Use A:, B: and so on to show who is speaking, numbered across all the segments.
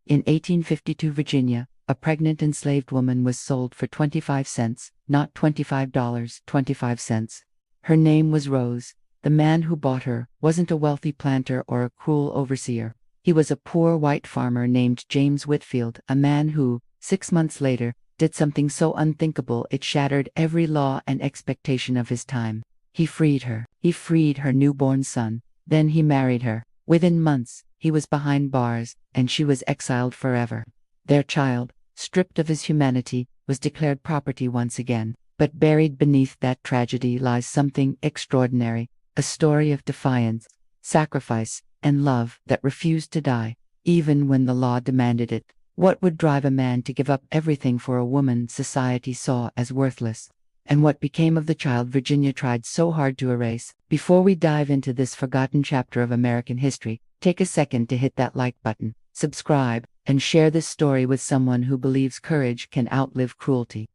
A: In 1852 Virginia, a pregnant enslaved woman was sold for 25 cents, not $25, 25 cents. Her name was Rose. The man who bought her wasn't a wealthy planter or a cruel overseer. He was a poor white farmer named James Whitfield, a man who, 6 months later, did something so unthinkable it shattered every law and expectation of his time. He freed her. He freed her newborn son. Then he married her. Within months, he was behind bars, and she was exiled forever. Their child, stripped of his humanity, was declared property once again. But buried beneath that tragedy lies something extraordinary, a story of defiance, sacrifice, and love that refused to die, even when the law demanded it. What would drive a man to give up everything for a woman society saw as worthless? And what became of the child Virginia tried so hard to erase? Before we dive into this forgotten chapter of American history, take a second to hit that like button, subscribe, and share this story with someone who believes courage can outlive cruelty.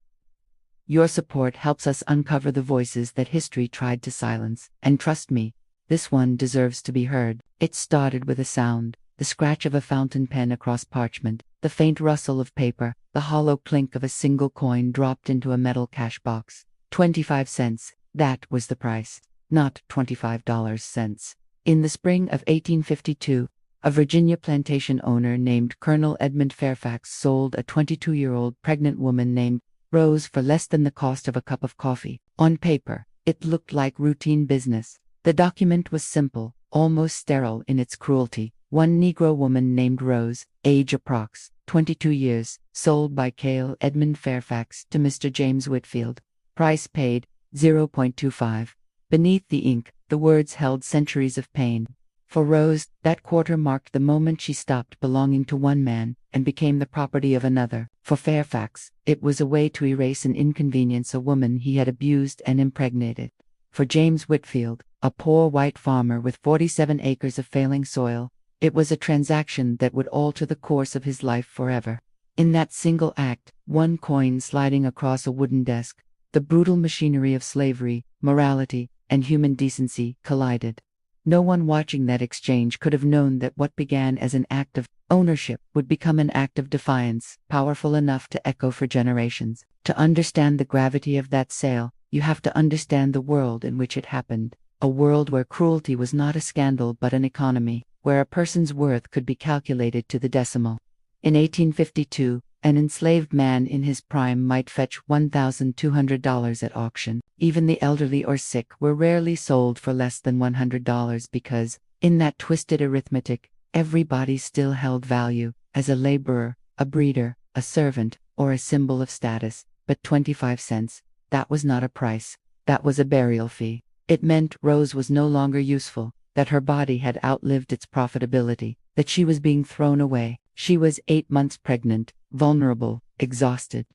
A: Your support helps us uncover the voices that history tried to silence, and trust me, this one deserves to be heard. It started with a sound, the scratch of a fountain pen across parchment, the faint rustle of paper, the hollow clink of a single coin dropped into a metal cash box. 25 cents, that was the price, not $25. In the spring of 1852, a Virginia plantation owner named Colonel Edmund Fairfax sold a 22-year-old pregnant woman named Rose for less than the cost of a cup of coffee. On paper, it looked like routine business. The document was simple, almost sterile in its cruelty. One Negro woman named Rose, age approx. 22 years, sold by Cale Edmund Fairfax to Mr. James Whitfield. Price paid, $0.25. Beneath the ink, the words held centuries of pain. For Rose, that quarter marked the moment she stopped belonging to one man and became the property of another. For Fairfax, it was a way to erase and inconvenience a woman he had abused and impregnated. For James Whitfield, a poor white farmer with 47 acres of failing soil, it was a transaction that would alter the course of his life forever. In that single act, one coin sliding across a wooden desk, the brutal machinery of slavery, morality, and human decency collided. No one watching that exchange could have known that what began as an act of ownership would become an act of defiance, powerful enough to echo for generations. To understand the gravity of that sale, you have to understand the world in which it happened. A world where cruelty was not a scandal but an economy, where a person's worth could be calculated to the decimal. In 1852, an enslaved man in his prime might fetch $1,200 at auction. Even the elderly or sick were rarely sold for less than $100 because, in that twisted arithmetic, every body still held value, as a laborer, a breeder, a servant, or a symbol of status. But 25 cents, that was not a price, that was a burial fee. It meant Rose was no longer useful, that her body had outlived its profitability, that she was being thrown away. She was 8 months pregnant, vulnerable, exhausted,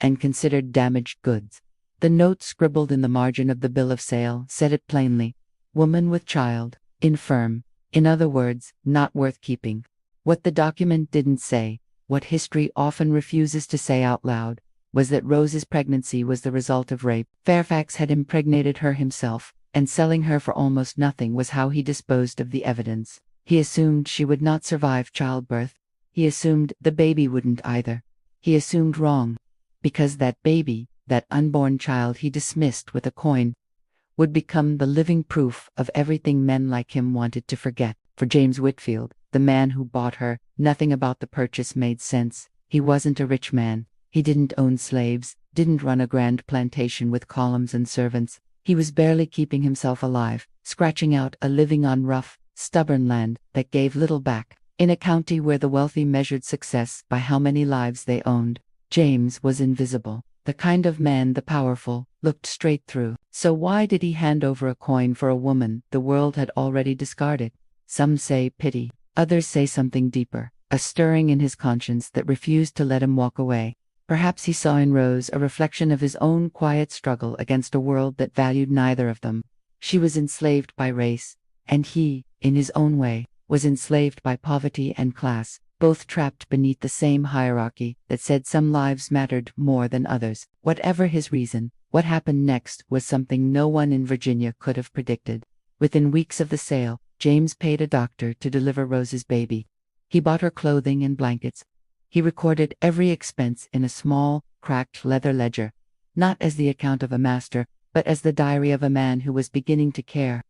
A: and considered damaged goods. The note scribbled in the margin of the bill of sale said it plainly: woman with child, infirm, in other words, not worth keeping. What the document didn't say, what history often refuses to say out loud, was that Rose's pregnancy was the result of rape. Fairfax had impregnated her himself, and selling her for almost nothing was how he disposed of the evidence. He assumed she would not survive childbirth. He assumed the baby wouldn't either. He assumed wrong, because that baby, that unborn child he dismissed with a coin, would become the living proof of everything men like him wanted to forget. For James Whitfield, the man who bought her, nothing about the purchase made sense. He wasn't a rich man. He didn't own slaves, didn't run a grand plantation with columns and servants. He was barely keeping himself alive, scratching out a living on rough, stubborn land that gave little back. In a county where the wealthy measured success by how many lives they owned, James was invisible. The kind of man the powerful looked straight through. So why did he hand over a coin for a woman the world had already discarded? Some say pity, others say something deeper, a stirring in his conscience that refused to let him walk away. Perhaps he saw in Rose a reflection of his own quiet struggle against a world that valued neither of them. She was enslaved by race, and he, in his own way, was enslaved by poverty and class, both trapped beneath the same hierarchy that said some lives mattered more than others. Whatever his reason, what happened next was something no one in Virginia could have predicted. Within weeks of the sale, James paid a doctor to deliver Rose's baby. He bought her clothing and blankets. He recorded every expense in a small, cracked leather ledger, not as the account of a master, but as the diary of a man who was beginning to care.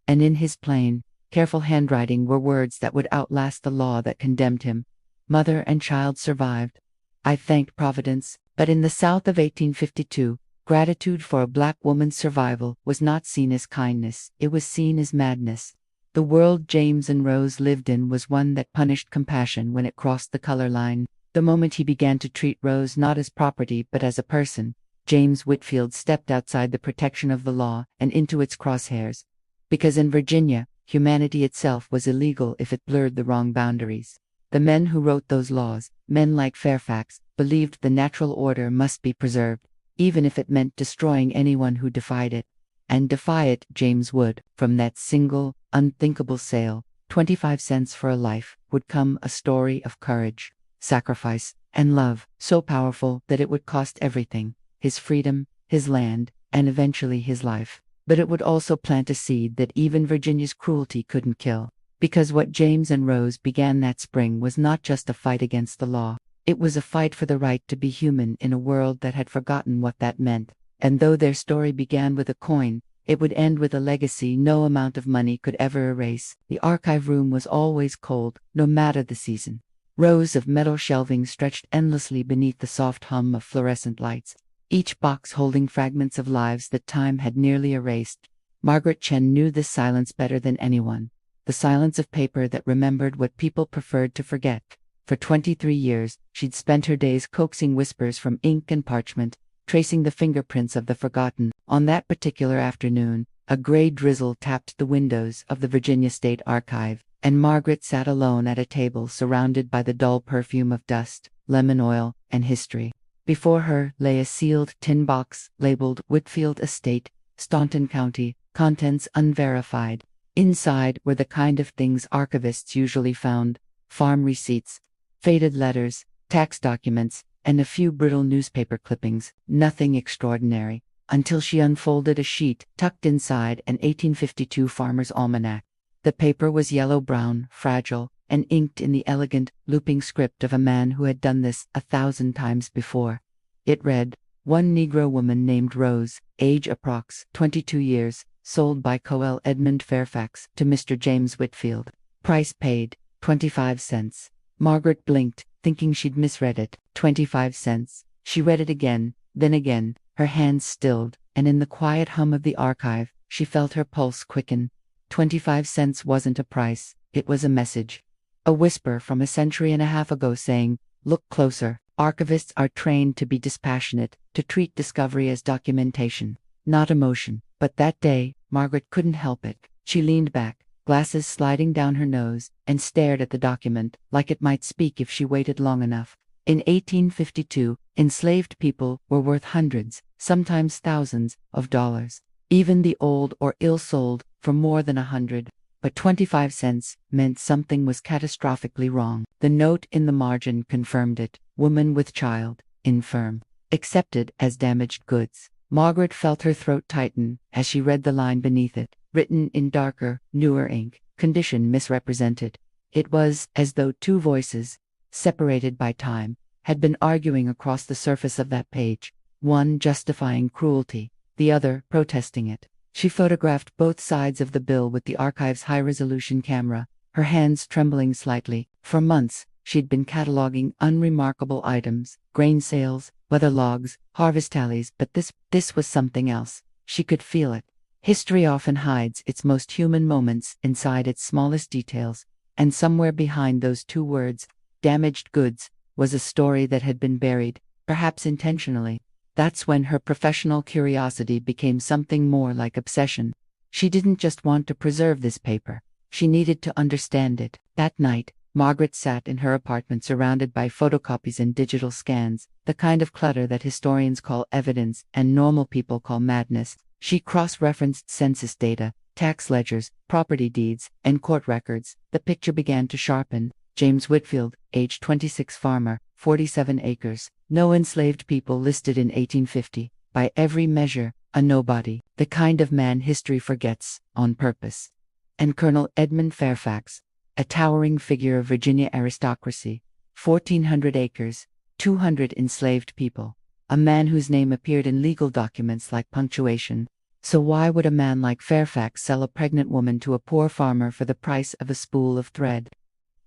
A: And in his plain, careful handwriting were words that would outlast the law that condemned him. Mother and child survived. I thanked Providence, but in the South of 1852, gratitude for a black woman's survival was not seen as kindness, it was seen as madness. The world James and Rose lived in was one that punished compassion when it crossed the color line. The moment he began to treat Rose not as property but as a person, James Whitfield stepped outside the protection of the law and into its crosshairs. Because in Virginia, humanity itself was illegal if it blurred the wrong boundaries. The men who wrote those laws, men like Fairfax, believed the natural order must be preserved, even if it meant destroying anyone who defied it. And defy it James would. From that single, unthinkable sale, 25 cents for a life, would come a story of courage, sacrifice, and love, so powerful that it would cost everything, his freedom, his land, and eventually his life. But it would also plant a seed that even Virginia's cruelty couldn't kill. Because what James and Rose began that spring was not just a fight against the law, it was a fight for the right to be human in a world that had forgotten what that meant. And though their story began with a coin, it would end with a legacy no amount of money could ever erase. The archive room was always cold, no matter the season. Rows of metal shelving stretched endlessly beneath the soft hum of fluorescent lights, each box holding fragments of lives that time had nearly erased. Margaret Chen knew this silence better than anyone. The silence of paper that remembered what people preferred to forget. For 23 years, she'd spent her days coaxing whispers from ink and parchment, tracing the fingerprints of the forgotten. On that particular afternoon, a gray drizzle tapped the windows of the Virginia State Archive, and Margaret sat alone at a table surrounded by the dull perfume of dust, lemon oil, and history. Before her lay a sealed tin box labeled Whitfield Estate, Staunton County, contents unverified. Inside were the kind of things archivists usually found: farm receipts, faded letters, tax documents, and a few brittle newspaper clippings. Nothing extraordinary, until she unfolded a sheet tucked inside an 1852 Farmer's Almanac. The paper was yellow-brown, fragile, and inked in the elegant, looping script of a man who had done this 1,000 times before. It read, "One Negro woman named Rose, age approx. 22 years, sold by Coel Edmund Fairfax to Mr. James Whitfield. Price paid, 25 cents. Margaret blinked, thinking she'd misread it. 25 cents. She read it again, then again, her hands stilled, and in the quiet hum of the archive, she felt her pulse quicken. 25 cents wasn't a price, it was a message. A whisper from a century and a half ago saying, "Look closer." Archivists are trained to be dispassionate, to treat discovery as documentation, not emotion. But that day, Margaret couldn't help it. She leaned back, glasses sliding down her nose, and stared at the document, like it might speak if she waited long enough. In 1852, enslaved people were worth hundreds, sometimes thousands, of dollars. Even the old or ill-sold, for more than 100. But 25 cents meant something was catastrophically wrong. The note in the margin confirmed it: woman with child, infirm, accepted as damaged goods. Margaret felt her throat tighten as she read the line beneath it, written in darker, newer ink, condition misrepresented. It was as though two voices, separated by time, had been arguing across the surface of that page, one justifying cruelty, the other protesting it. She photographed both sides of the bill with the archive's high-resolution camera, her hands trembling slightly. For months, she'd been cataloging unremarkable items, grain sales, weather logs, harvest tallies, but this was something else. She could feel it. History often hides its most human moments inside its smallest details, and somewhere behind those two words, damaged goods, was a story that had been buried, perhaps intentionally. That's when her professional curiosity became something more like obsession. She didn't just want to preserve this paper. She needed to understand it. That night, Margaret sat in her apartment surrounded by photocopies and digital scans, the kind of clutter that historians call evidence and normal people call madness. She cross-referenced census data, tax ledgers, property deeds, and court records. The picture began to sharpen. James Whitfield, age 26, farmer, 47 acres. No enslaved people listed in 1850. By every measure, a nobody. The kind of man history forgets, on purpose. And Colonel Edmund Fairfax, a towering figure of Virginia aristocracy, 1,400 acres, 200 enslaved people, a man whose name appeared in legal documents like punctuation. So why would a man like Fairfax sell a pregnant woman to a poor farmer for the price of a spool of thread?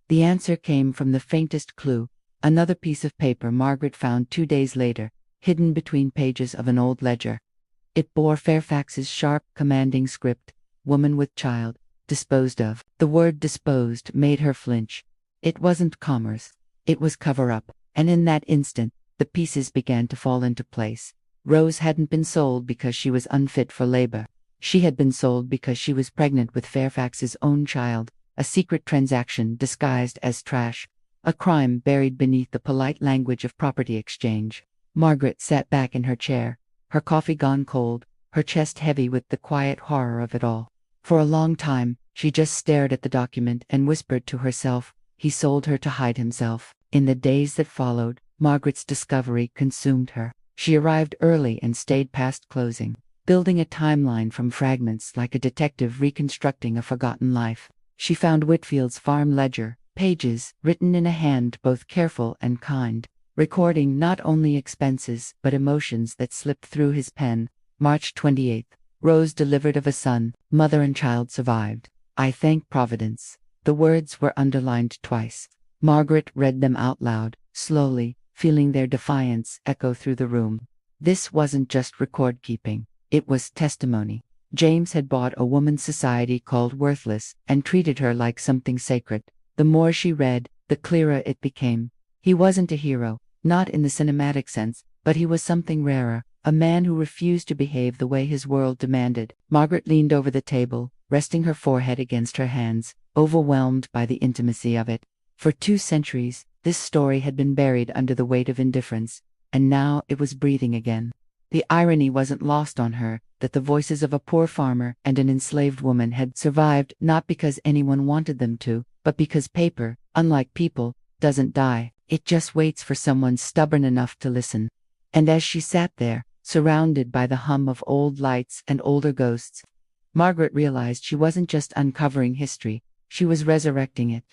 A: The answer came from the faintest clue, another piece of paper Margaret found 2 days later, hidden between pages of an old ledger. It bore Fairfax's sharp, commanding script, "Woman with child, disposed of." The word disposed made her flinch. It wasn't commerce. It was cover-up, and in that instant, the pieces began to fall into place. Rose hadn't been sold because she was unfit for labor. She had been sold because she was pregnant with Fairfax's own child, a secret transaction disguised as trash, a crime buried beneath the polite language of property exchange. Margaret sat back in her chair, her coffee gone cold, her chest heavy with the quiet horror of it all. For a long time, she just stared at the document and whispered to herself, "He sold her to hide himself." In the days that followed, Margaret's discovery consumed her. She arrived early and stayed past closing, building a timeline from fragments like a detective reconstructing a forgotten life. She found Whitfield's farm ledger, pages written in a hand both careful and kind, recording not only expenses but emotions that slipped through his pen. March 28th. Rose delivered of a son, mother and child survived. "I thank Providence." The words were underlined twice. Margaret read them out loud, slowly, feeling their defiance echo through the room. This wasn't just record-keeping, it was testimony. James had bought a woman's society called worthless and treated her like something sacred. The more she read, the clearer it became. He wasn't a hero, not in the cinematic sense, but he was something rarer, a man who refused to behave the way his world demanded. Margaret leaned over the table, resting her forehead against her hands, overwhelmed by the intimacy of it. For 2 centuries, this story had been buried under the weight of indifference, and now it was breathing again. The irony wasn't lost on her that the voices of a poor farmer and an enslaved woman had survived not because anyone wanted them to, but because paper, unlike people, doesn't die. It just waits for someone stubborn enough to listen. And as she sat there, surrounded by the hum of old lights and older ghosts, Margaret realized she wasn't just uncovering history, she was resurrecting it.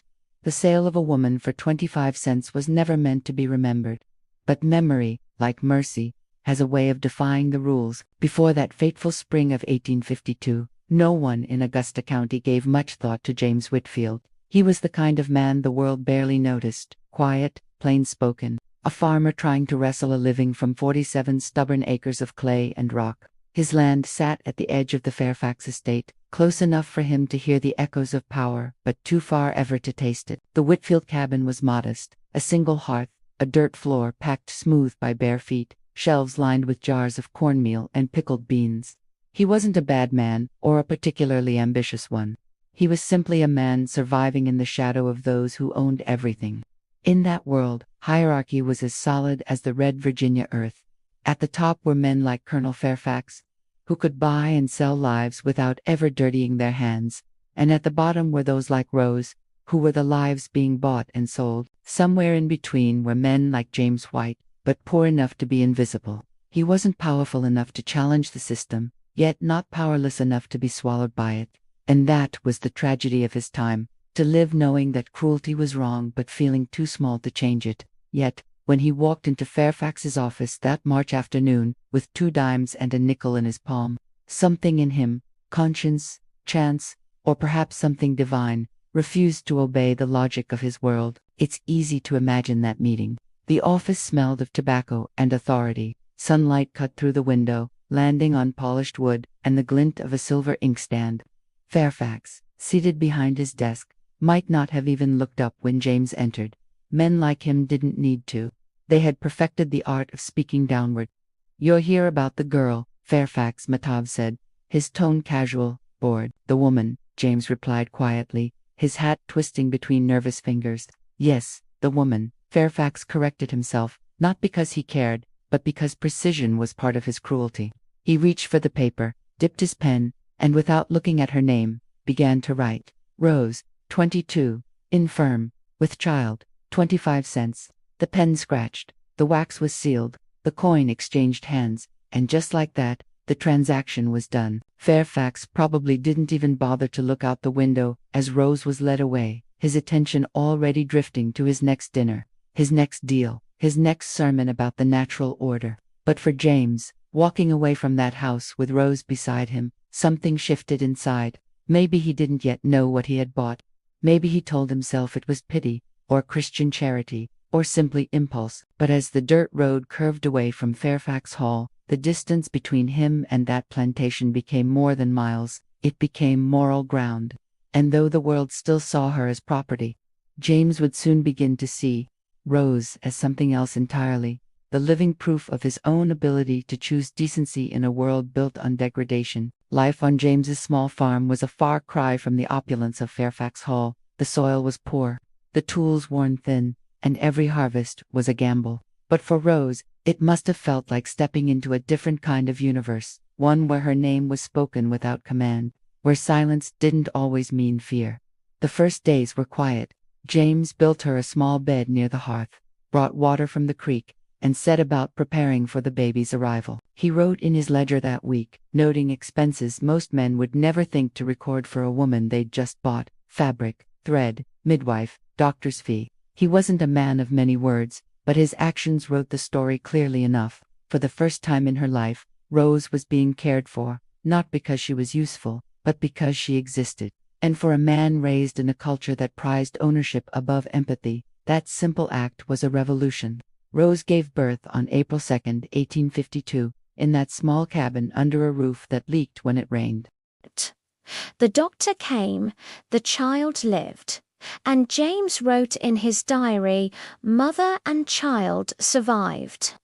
A: The sale of a woman for 25 cents was never meant to be remembered. But memory, like mercy, has a way of defying the rules. Before that fateful spring of 1852, no one in Augusta County gave much thought to James Whitfield. He was the kind of man the world barely noticed, quiet, plain-spoken, a farmer trying to wrestle a living from 47 stubborn acres of clay and rock. His land sat at the edge of the Fairfax estate, close enough for him to hear the echoes of power, but too far ever to taste it. The Whitfield cabin was modest, a single hearth, a dirt floor packed smooth by bare feet, shelves lined with jars of cornmeal and pickled beans. He wasn't a bad man, or a particularly ambitious one. He was simply a man surviving in the shadow of those who owned everything. In that world, hierarchy was as solid as the red Virginia earth. At the top were men like Colonel Fairfax, who could buy and sell lives without ever dirtying their hands, and at the bottom were those like Rose, who were the lives being bought and sold. Somewhere in between were men like James White, but poor enough to be invisible. He wasn't powerful enough to challenge the system, yet not powerless enough to be swallowed by it. And that was the tragedy of his time, to live knowing that cruelty was wrong but feeling too small to change it. Yet, when he walked into Fairfax's office that March afternoon, with 2 dimes and a nickel in his palm, something in him, conscience, chance, or perhaps something divine, refused to obey the logic of his world. It's easy to imagine that meeting. The office smelled of tobacco and authority. Sunlight cut through the window, landing on polished wood and the glint of a silver inkstand. Fairfax, seated behind his desk, might not have even looked up when James entered. Men like him didn't need to. They had perfected the art of speaking downward. "You're here about the girl," Fairfax Matav said, his tone casual, bored. "The woman," James replied quietly, his hat twisting between nervous fingers. "Yes, the woman," Fairfax corrected himself, not because he cared, but because precision was part of his cruelty. He reached for the paper, dipped his pen, and without looking at her name, began to write. Rose, 22, infirm, with child, 25 cents. The pen scratched, the wax was sealed, the coin exchanged hands, and just like that, the transaction was done. Fairfax probably didn't even bother to look out the window as Rose was led away, his attention already drifting to his next dinner, his next deal, his next sermon about the natural order. But for James, walking away from that house with Rose beside him, something shifted inside. Maybe he didn't yet know what he had bought. Maybe he told himself it was pity, or Christian charity, or simply impulse. But as the dirt road curved away from Fairfax Hall, the distance between him and that plantation became more than miles. It became moral ground. And though the world still saw her as property, James would soon begin to see Rose as something else entirely, the living proof of his own ability to choose decency in a world built on degradation. Life on James's small farm was a far cry from the opulence of Fairfax Hall. The soil was poor, the tools worn thin, and every harvest was a gamble. But for Rose, it must have felt like stepping into a different kind of universe, one where her name was spoken without command, where silence didn't always mean fear. The first days were quiet. James built her a small bed near the hearth, brought water from the creek, and set about preparing for the baby's arrival. He wrote in his ledger that week, noting expenses most men would never think to record for a woman they'd just bought: fabric, thread, midwife, doctor's fee. He wasn't a man of many words, but his actions wrote the story clearly enough. For the first time in her life, Rose was being cared for, not because she was useful, but because she existed. And for a man raised in a culture that prized ownership above empathy, that simple act was a revolution. Rose gave birth on April 2, 1852, in that small cabin under a roof that leaked when it rained.
B: The doctor came, the child lived, and James wrote in his diary, "Mother and child survived.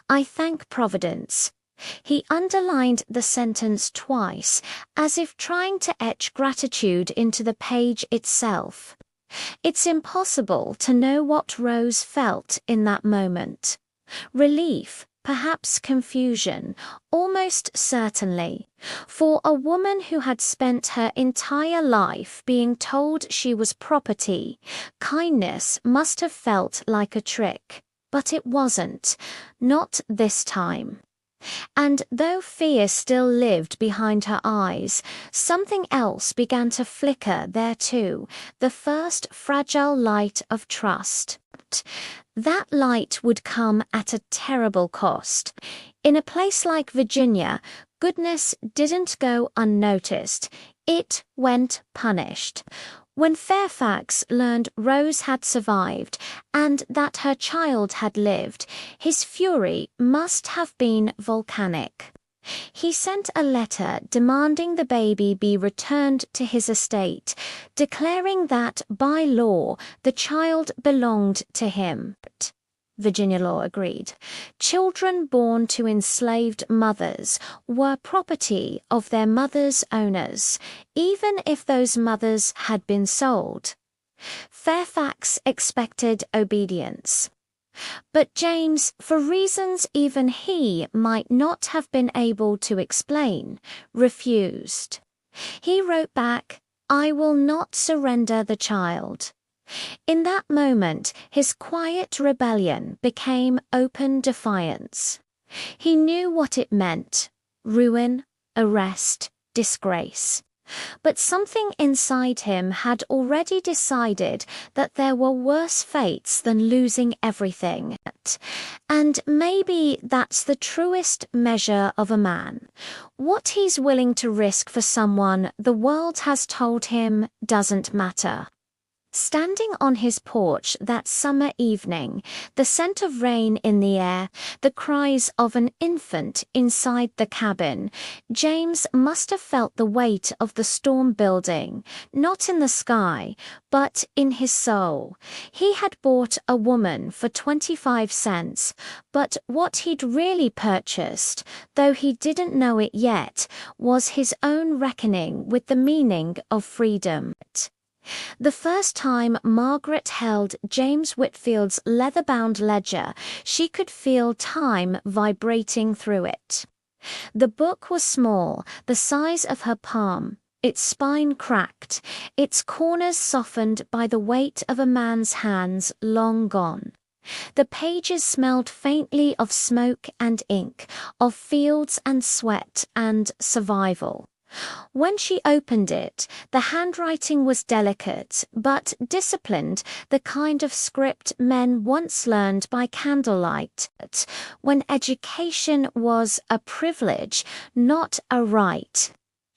B: I thank Providence." He underlined the sentence twice, as if trying to etch gratitude into the page itself. It's impossible to know what Rose felt in that moment. Relief, perhaps confusion, almost certainly. For a woman who had spent her entire life being told she was property, kindness must have felt like a trick. But it wasn't. Not this time. And though fear still lived behind her eyes, something else began to flicker there too, the first fragile light of trust. That light would come at a terrible cost. In a place like Virginia, goodness didn't go unnoticed. It went punished. When Fairfax learned Rose had survived and that her child had lived, his fury must have been volcanic. He sent a letter demanding the baby be returned to his estate, declaring that, by law, the child belonged to him. Virginia law agreed. Children born to enslaved mothers were property of their mothers' owners, even if those mothers had been sold. Fairfax expected obedience. But James, for reasons even he might not have been able to explain, refused. He wrote back, "I will not surrender the child." In that moment, his quiet rebellion became open defiance. He knew what it meant: ruin, arrest, disgrace. But something inside him had already decided that there were worse fates than losing everything. And maybe that's the truest measure of a man. What he's willing to risk for someone the world has told him doesn't matter. Standing on his porch that summer evening, the scent of rain in the air, the cries of an infant inside the cabin, James must have felt the weight of the storm building, not in the sky, but in his soul. He had bought a woman for 25 cents, but what he'd really purchased, though he didn't know it yet, was his own reckoning with the meaning of freedom. The first time Margaret held James Whitfield's leather-bound ledger, she could feel time vibrating through it. The book was small, the size of her palm, its spine cracked, its corners softened by the weight of a man's hands long gone. The pages smelled faintly of smoke and ink, of fields and sweat and survival. When she opened it, the handwriting was delicate, but disciplined, the kind of script men once learned by candlelight, when education was a privilege, not a right.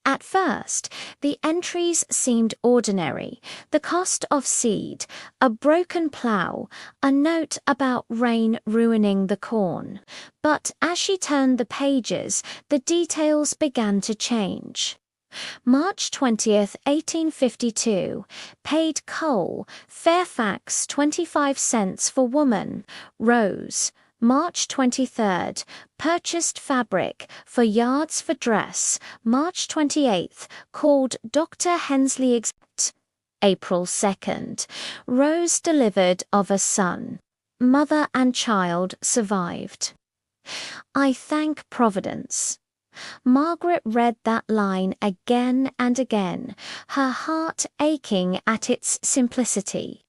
B: At first, the entries seemed ordinary: the cost of seed, a broken plough, a note about rain ruining the corn. But as she turned the pages, the details began to change. March 20th, 1852, paid coal, Fairfax 25 cents for woman, Rose. March 23rd, purchased fabric for yards for dress. March 28th, called Dr. Hensley. April 2nd, Rose delivered of a son. Mother and child survived. I thank Providence. Margaret read that line again and again, her heart aching at its simplicity.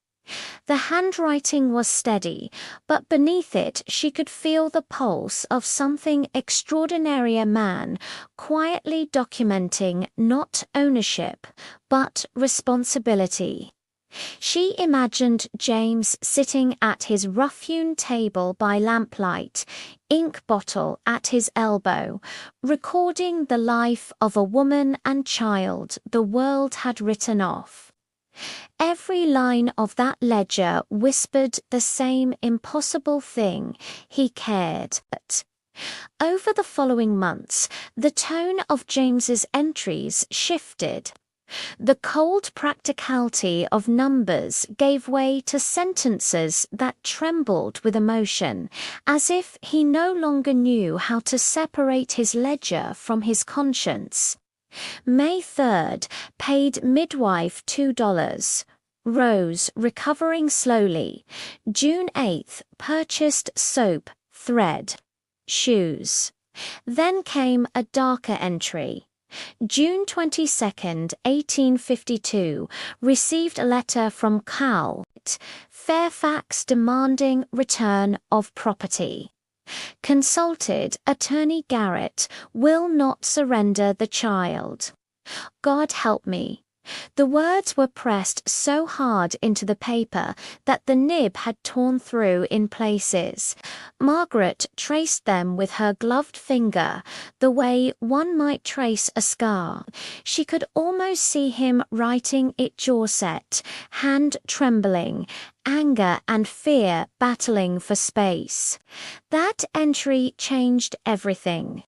B: The handwriting was steady, but beneath it she could feel the pulse of something extraordinary, a man quietly documenting not ownership, but responsibility. She imagined James sitting at his rough-hewn table by lamplight, ink bottle at his elbow, recording the life of a woman and child the world had written off. Every line of that ledger whispered the same impossible thing: he cared. Over the following months, the tone of James's entries shifted. The cold practicality of numbers gave way to sentences that trembled with emotion, as if he no longer knew how to separate his ledger from his conscience. May 3rd, paid midwife $2. Rose, recovering slowly. June 8th, purchased soap, thread, shoes. Then came a darker entry. June 22nd, 1852, received a letter from Cal, Fairfax, demanding return of property. Consulted Attorney Garrett, will not surrender the child. God help me. The words were pressed so hard into the paper that the nib had torn through in places. Margaret traced them with her gloved finger, the way one might trace a scar. She could almost see him writing it, jaw set, hand trembling, anger and fear battling for space. That entry changed everything.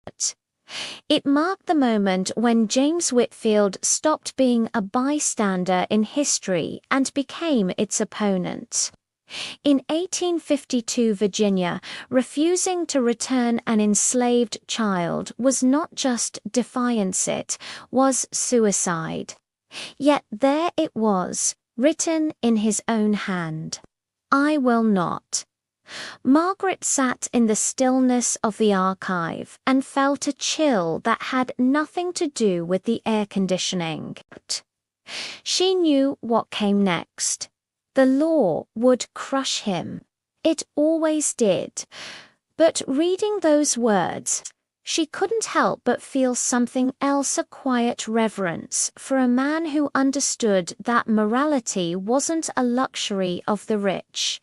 B: It marked the moment when James Whitfield stopped being a bystander in history and became its opponent. In 1852, Virginia, refusing to return an enslaved child was not just defiance, it was suicide. Yet there it was, written in his own hand: I will not. Margaret sat in the stillness of the archive and felt a chill that had nothing to do with the air conditioning. She knew what came next. The law would crush him. It always did. But reading those words, she couldn't help but feel something else: a quiet reverence for a man who understood that morality wasn't a luxury of the rich.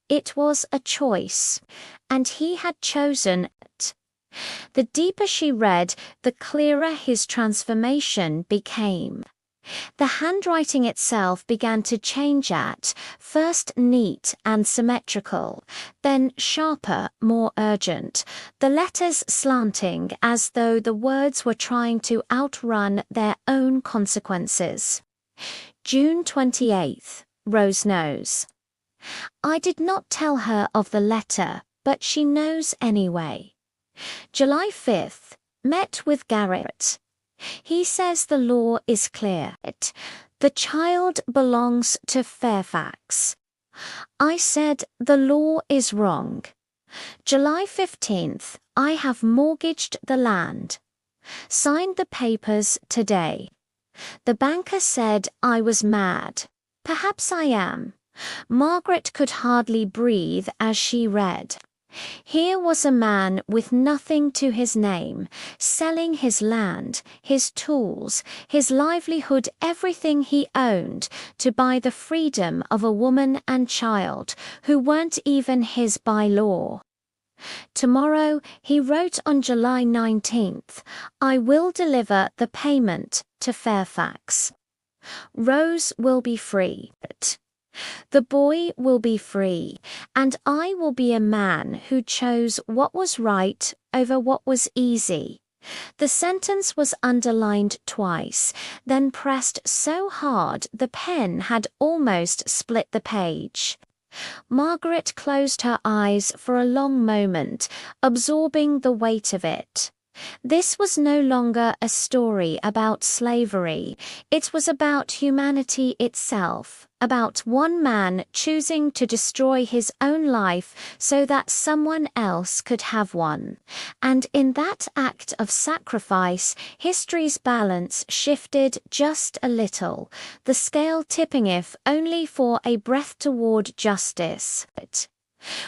B: It was a choice, and he had chosen it. The deeper she read, the clearer his transformation became. The handwriting itself began to change, at first neat and symmetrical, then sharper, more urgent, the letters slanting as though the words were trying to outrun their own consequences. June 28th, Rose knows. I did not tell her of the letter, but she knows anyway. July 5th, met with Garrett. He says the law is clear. The child belongs to Fairfax. I said the law is wrong. July 15th, I have mortgaged the land. Signed the papers today. The banker said I was mad. Perhaps I am. Margaret could hardly breathe as she read. Here was a man with nothing to his name, selling his land, his tools, his livelihood, everything he owned, to buy the freedom of a woman and child who weren't even his by law. Tomorrow, he wrote on July 19th, I will deliver the payment to Fairfax. Rose will be free. The boy will be free, and I will be a man who chose what was right over what was easy. The sentence was underlined twice, then pressed so hard the pen had almost split the page. Margaret closed her eyes for a long moment, absorbing the weight of it. This was no longer a story about slavery. It was about humanity itself, about one man choosing to destroy his own life so that someone else could have one. And in that act of sacrifice, history's balance shifted just a little, the scale tipping if only for a breath toward justice.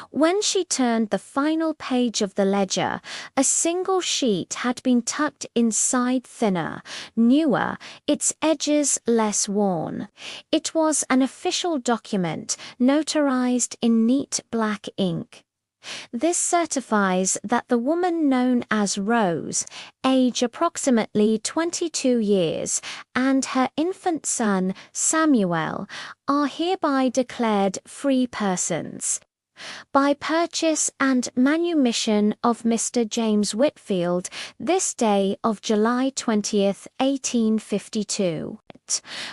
B: When she turned the final page of the ledger, a single sheet had been tucked inside thinner, newer, its edges less worn. It was an official document, notarized in neat black ink. This certifies that the woman known as Rose, age approximately 22 years, and her infant son, Samuel, are hereby declared free persons. By purchase and manumission of Mr. James Whitfield, this day of July 20th, 1852.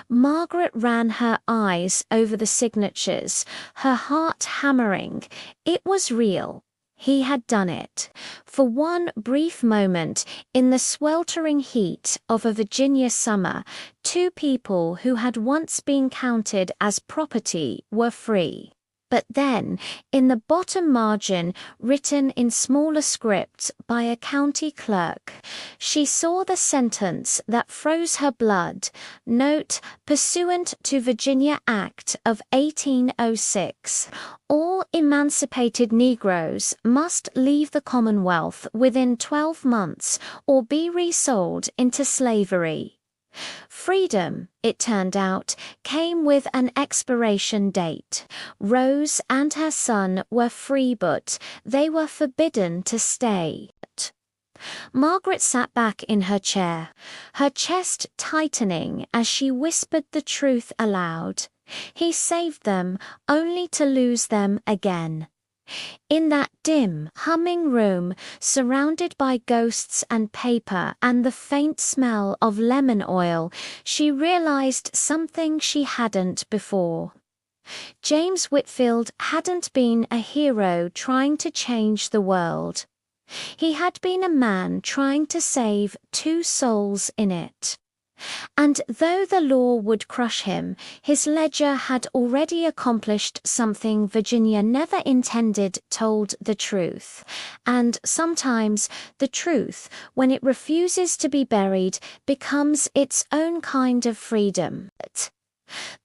B: Margaret ran her eyes over the signatures, her heart hammering. It was real. He had done it. For one brief moment, in the sweltering heat of a Virginia summer, two people who had once been counted as property were free. But then, in the bottom margin, written in smaller script by a county clerk, she saw the sentence that froze her blood. Note, pursuant to Virginia Act of 1806, all emancipated Negroes must leave the Commonwealth within 12 months or be resold into slavery. Freedom, it turned out, came with an expiration date. Rose and her son were free, but they were forbidden to stay. Margaret sat back in her chair, her chest tightening as she whispered the truth aloud. He saved them, only to lose them again. In that dim, humming room, surrounded by ghosts and paper and the faint smell of lemon oil, she realized something she hadn't before. James Whitfield hadn't been a hero trying to change the world. He had been a man trying to save two souls in it. And though the law would crush him, his ledger had already accomplished something Virginia never intended: told the truth. And sometimes the truth, when it refuses to be buried, becomes its own kind of freedom.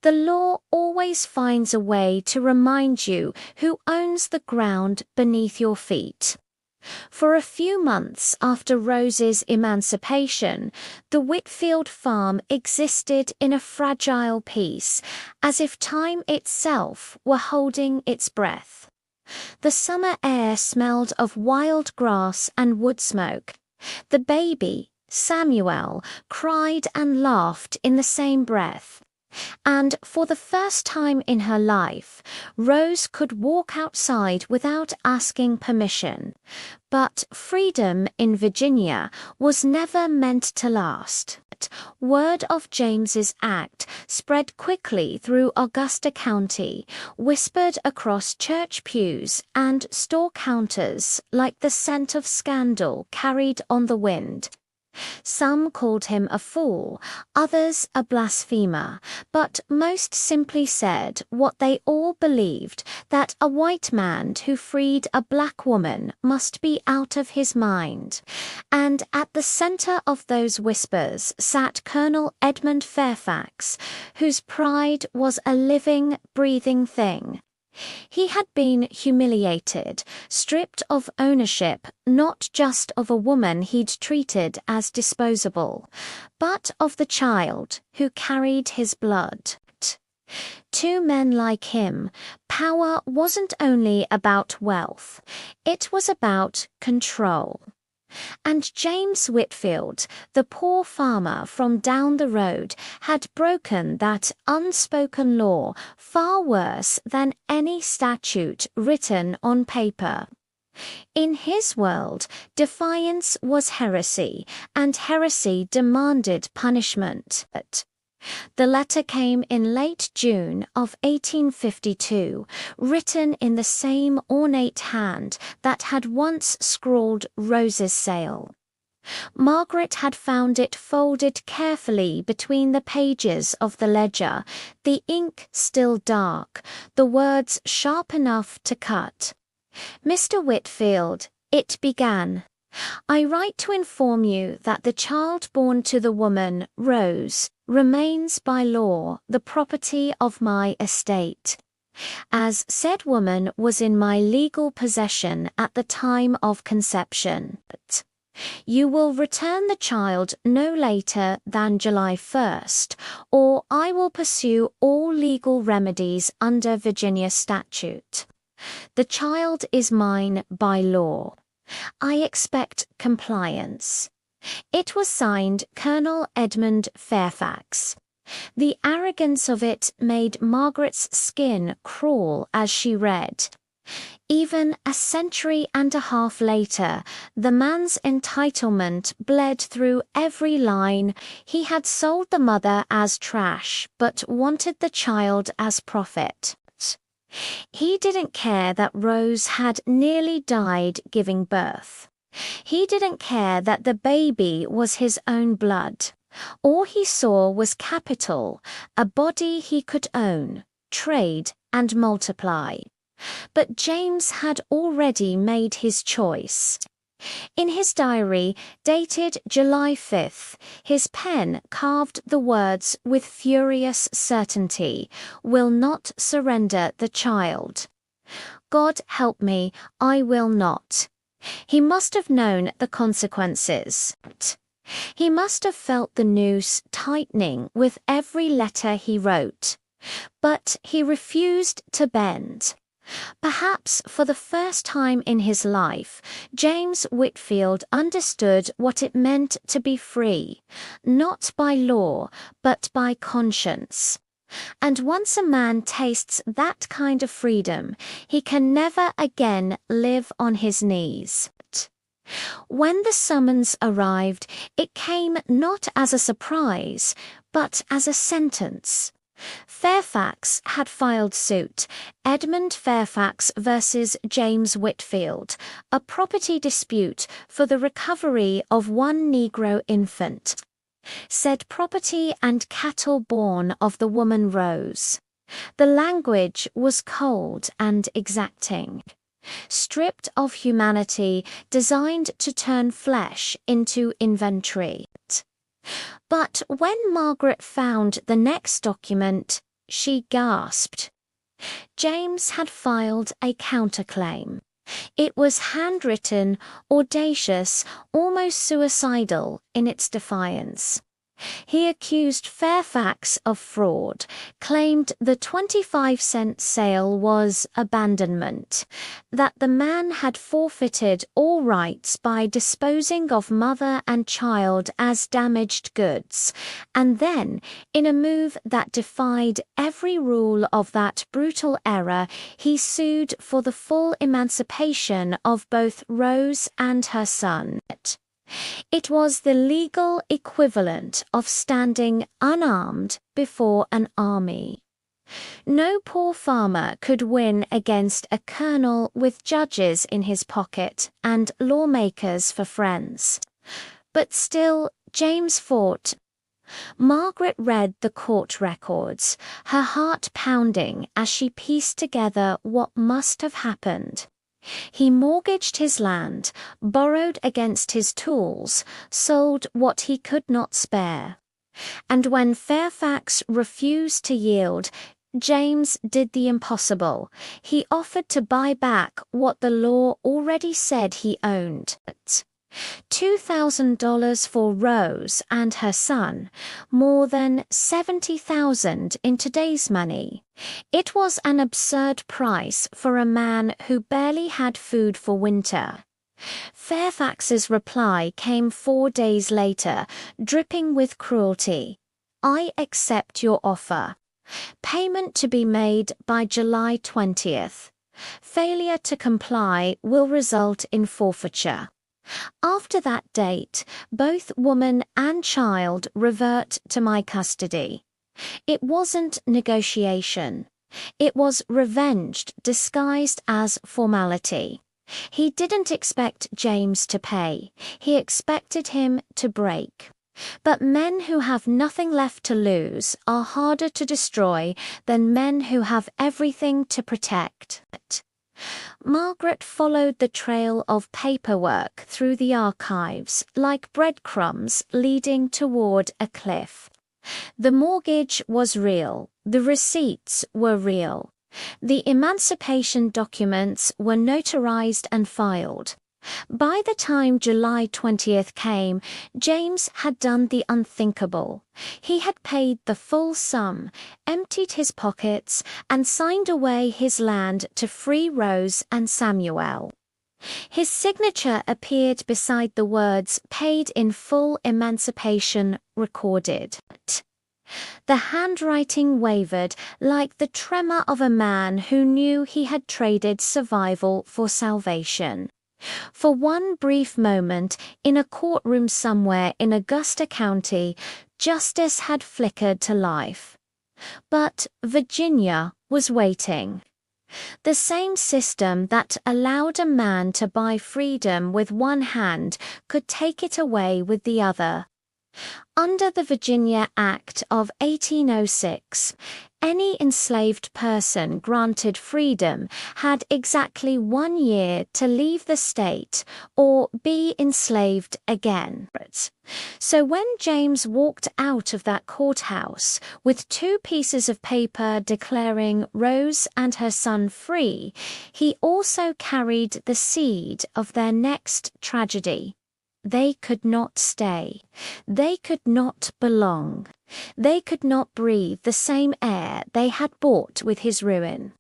B: The law always finds a way to remind you who owns the ground beneath your feet. For a few months after Rose's emancipation, the Whitfield farm existed in a fragile peace, as if time itself were holding its breath. The summer air smelled of wild grass and wood smoke. The baby, Samuel, cried and laughed in the same breath. And for the first time in her life, Rose could walk outside without asking permission. But freedom in Virginia was never meant to last. Word of James's act spread quickly through Augusta County, whispered across church pews and store counters like the scent of scandal carried on the wind. Some called him a fool, others a blasphemer, but most simply said what they all believed, that a white man who freed a black woman must be out of his mind. And at the center of those whispers sat Colonel Edmund Fairfax, whose pride was a living, breathing thing. He had been humiliated, stripped of ownership, not just of a woman he'd treated as disposable, but of the child who carried his blood. To men like him, power wasn't only about wealth, it was about control. And James Whitfield, the poor farmer from down the road, had broken that unspoken law far worse than any statute written on paper. In his world, defiance was heresy, and heresy demanded punishment. The letter came in late June of 1852, written in the same ornate hand that had once scrawled Rose's sale. Margaret had found it folded carefully between the pages of the ledger, the ink still dark, the words sharp enough to cut. Mr. Whitfield, it began. I write to inform you that the child born to the woman, Rose, remains by law the property of my estate, as said woman was in my legal possession at the time of conception. You will return the child no later than July 1st, or I will pursue all legal remedies under Virginia statute. The child is mine by law. I expect compliance. It was signed Colonel Edmund Fairfax. The arrogance of it made Margaret's skin crawl as she read. Even a century and a half later, the man's entitlement bled through every line. He had sold the mother as trash, but wanted the child as profit. He didn't care that Rose had nearly died giving birth. He didn't care that the baby was his own blood. All he saw was capital, a body he could own, trade, and multiply. But James had already made his choice. In his diary, dated July 5th, his pen carved the words with furious certainty, "Will not surrender the child." God help me, I will not. He must have known the consequences. He must have felt the noose tightening with every letter he wrote. But he refused to bend. Perhaps for the first time in his life, James Whitfield understood what it meant to be free, not by law, but by conscience. And once a man tastes that kind of freedom, he can never again live on his knees. When the summons arrived, it came not as a surprise, but as a sentence. Fairfax had filed suit, Edmund Fairfax versus James Whitfield, a property dispute for the recovery of one Negro infant. Said property and cattle born of the woman Rose. The language was cold and exacting. Stripped of humanity, designed to turn flesh into inventory. But when Margaret found the next document, she gasped. James had filed a counterclaim. It was handwritten, audacious, almost suicidal in its defiance. He accused Fairfax of fraud, claimed the 25-cent sale was abandonment, that the man had forfeited all rights by disposing of mother and child as damaged goods, and then, in a move that defied every rule of that brutal era, he sued for the full emancipation of both Rose and her son. It was the legal equivalent of standing unarmed before an army. No poor farmer could win against a colonel with judges in his pocket and lawmakers for friends. But still, James fought. Margaret read the court records, her heart pounding as she pieced together what must have happened. He mortgaged his land, borrowed against his tools, sold what he could not spare. And when Fairfax refused to yield, James did the impossible. He offered to buy back what the law already said he owned. $2,000 for Rose and her son, more than $70,000 in today's money. It was an absurd price for a man who barely had food for winter. Fairfax's reply came 4 days later, dripping with cruelty. "I accept your offer. Payment to be made by July 20th. Failure to comply will result in forfeiture." After that date, both woman and child revert to my custody. It wasn't negotiation. It was revenge disguised as formality. He didn't expect James to pay. He expected him to break. But men who have nothing left to lose are harder to destroy than men who have everything to protect. Margaret followed the trail of paperwork through the archives like breadcrumbs leading toward a cliff. The mortgage was real. The receipts were real. The emancipation documents were notarized and filed. By the time July 20th came, James had done the unthinkable. He had paid the full sum, emptied his pockets, and signed away his land to free Rose and Samuel. His signature appeared beside the words "paid in full, emancipation recorded." The handwriting wavered like the tremor of a man who knew he had traded survival for salvation. For one brief moment, in a courtroom somewhere in Augusta County, justice had flickered to life. But Virginia was waiting. The same system that allowed a man to buy freedom with one hand could take it away with the other. Under the Virginia Act of 1806, any enslaved person granted freedom had exactly 1 year to leave the state or be enslaved again. So when James walked out of that courthouse with 2 pieces of paper declaring Rose and her son free, he also carried the seed of their next tragedy. They could not stay. They could not belong. They could not breathe the same air they had bought with his ruin.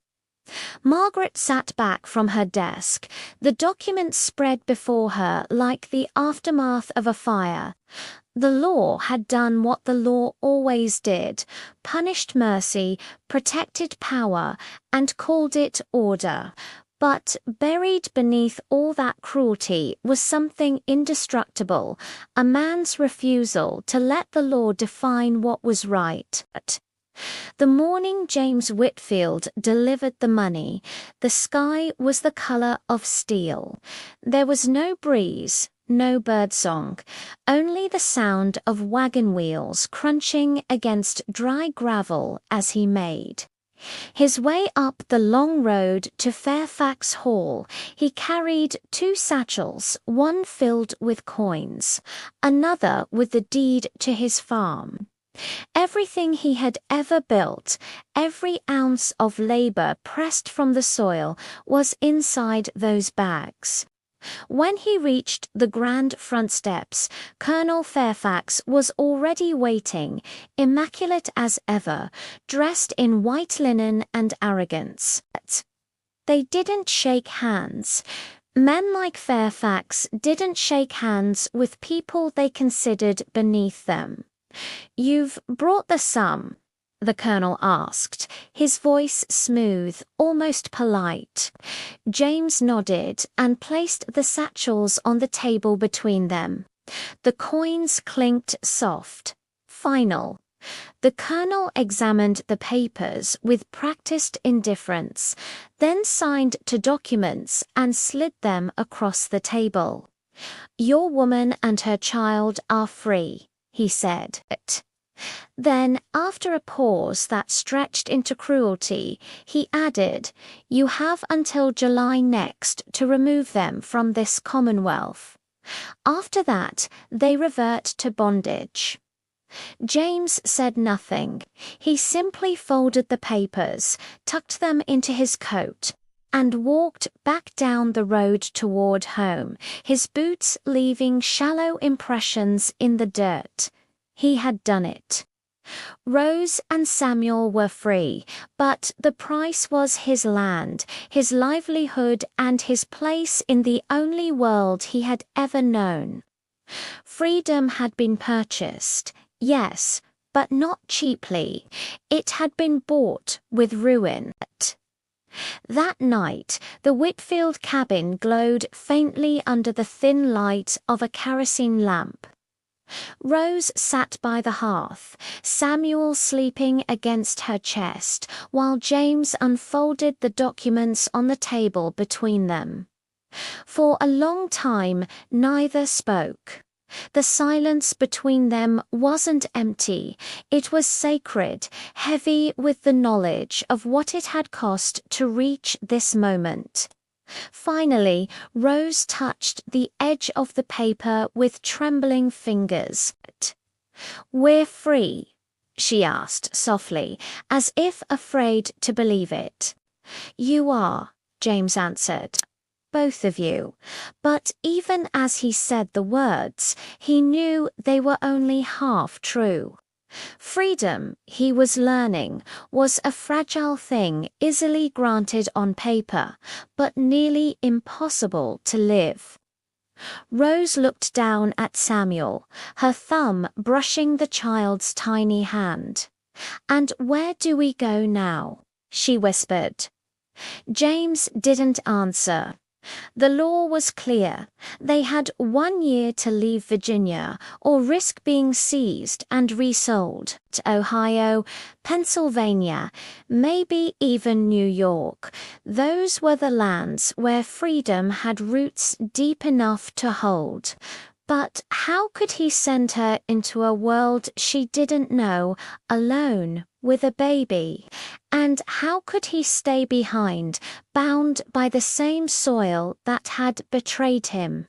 B: Margaret sat back from her desk, the documents spread before her like the aftermath of a fire. The law had done what the law always did, punished mercy, protected power, and called it order. But buried beneath all that cruelty was something indestructible, a man's refusal to let the law define what was right. The morning James Whitfield delivered the money, the sky was the color of steel. There was no breeze, no birdsong, only the sound of wagon wheels crunching against dry gravel as he made his way up the long road to Fairfax Hall. He carried 2 satchels, one filled with coins, another with the deed to his farm. Everything he had ever built, every ounce of labor pressed from the soil, was inside those bags. When he reached the grand front steps, Colonel Fairfax was already waiting, immaculate as ever, dressed in white linen and arrogance. They didn't shake hands. Men like Fairfax didn't shake hands with people they considered beneath them. "You've brought the sum?" the colonel asked, his voice smooth, almost polite. James nodded and placed the satchels on the table between them. The coins clinked soft. Final. The colonel examined the papers with practiced indifference, then signed to documents and slid them across the table. "Your woman and her child are free," he said. Then, after a pause that stretched into cruelty, he added, "You have until July next to remove them from this commonwealth. After that, they revert to bondage." James said nothing. He simply folded the papers, tucked them into his coat, and walked back down the road toward home, his boots leaving shallow impressions in the dirt. He had done it. Rose and Samuel were free, but the price was his land, his livelihood, and his place in the only world he had ever known. Freedom had been purchased, yes, but not cheaply. It had been bought with ruin. That night, the Whitfield cabin glowed faintly under the thin light of a kerosene lamp. Rose sat by the hearth, Samuel sleeping against her chest, while James unfolded the documents on the table between them. For a long time, neither spoke. The silence between them wasn't empty, it was sacred, heavy with the knowledge of what it had cost to reach this moment. Finally, Rose touched the edge of the paper with trembling fingers. "We're free?" she asked softly, as if afraid to believe it. "You are," James answered. "Both of you." But even as he said the words, he knew they were only half true. Freedom, he was learning, was a fragile thing easily granted on paper, but nearly impossible to live. Rose looked down at Samuel, her thumb brushing the child's tiny hand. "And where do we go now?" she whispered. James didn't answer. The law was clear. They had 1 year to leave Virginia or risk being seized and resold to Ohio, Pennsylvania, maybe even New York. Those were the lands where freedom had roots deep enough to hold. But how could he send her into a world she didn't know, alone, with a baby? And how could he stay behind, bound by the same soil that had betrayed him?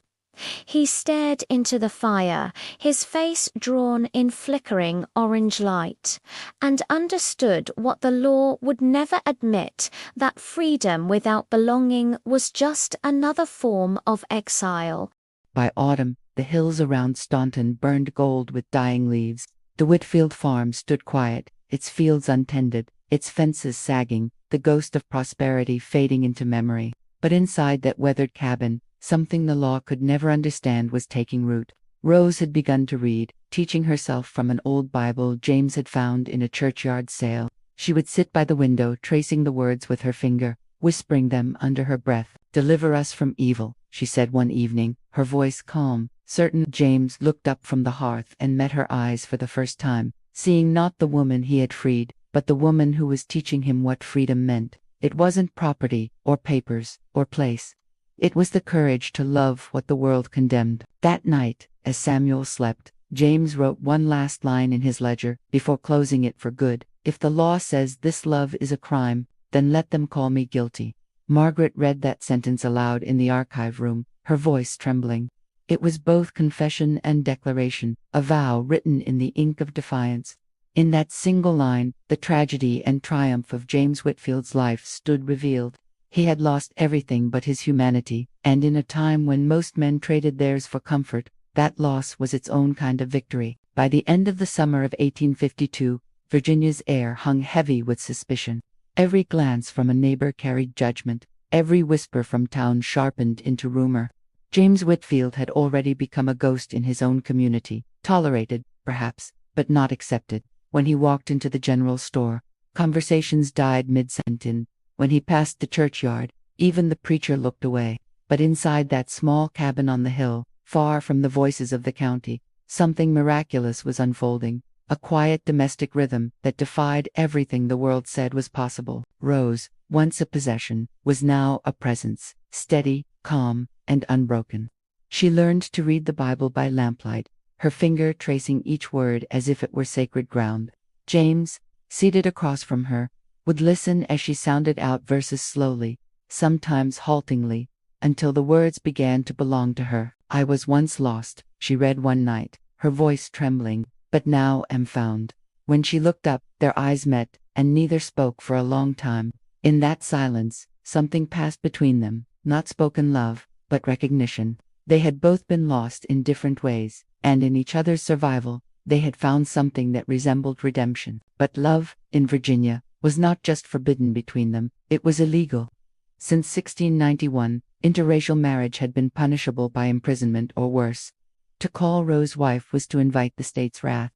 B: He stared into the fire, his face drawn in flickering orange light, and understood what the law would never admit, that freedom without belonging was just another form of exile.
A: By autumn, the hills around Staunton burned gold with dying leaves. The Whitfield farm stood quiet, its fields untended, its fences sagging, the ghost of prosperity fading into memory. But inside that weathered cabin, something the law could never understand was taking root. Rose had begun to read, teaching herself from an old Bible James had found in a churchyard sale. She would sit by the window, tracing the words with her finger, whispering them under her breath. "Deliver us from evil," she said one evening, her voice calm, certain. James looked up from the hearth and met her eyes for the first time, seeing not the woman he had freed, but the woman who was teaching him what freedom meant. It wasn't property, or papers, or place. It was the courage to love what the world condemned. That night, as Samuel slept, James wrote one last line in his ledger, before closing it for good. "If the law says this love is a crime, then let them call me guilty." Margaret read that sentence aloud in the archive room, her voice trembling. It was both confession and declaration, a vow written in the ink of defiance. In that single line, the tragedy and triumph of James Whitfield's life stood revealed. He had lost everything but his humanity, and in a time when most men traded theirs for comfort, that loss was its own kind of victory. By the end of the summer of 1852, Virginia's air hung heavy with suspicion. Every glance from a neighbor carried judgment, every whisper from town sharpened into rumor. James Whitfield had already become a ghost in his own community, tolerated, perhaps, but not accepted. When he walked into the general store, conversations died mid-sentence. When he passed the churchyard, even the preacher looked away. But inside that small cabin on the hill, far from the voices of the county, something miraculous was unfolding. A quiet domestic rhythm that defied everything the world said was possible. Rose, once a possession, was now a presence, steady, calm, and unbroken. She learned to read the Bible by lamplight, her finger tracing each word as if it were sacred ground. James, seated across from her, would listen as she sounded out verses slowly, sometimes haltingly, until the words began to belong to her. "I was once lost," she read one night, her voice trembling. but now am found. When she looked up, their eyes met, and neither spoke for a long time. In that silence, something passed between them, not spoken love, but recognition. They had both been lost in different ways, and in each other's survival, they had found something that resembled redemption. But love, in Virginia, was not just forbidden between them, it was illegal. Since 1691, interracial marriage had been punishable by imprisonment or worse. To call Rose wife was to invite the state's wrath.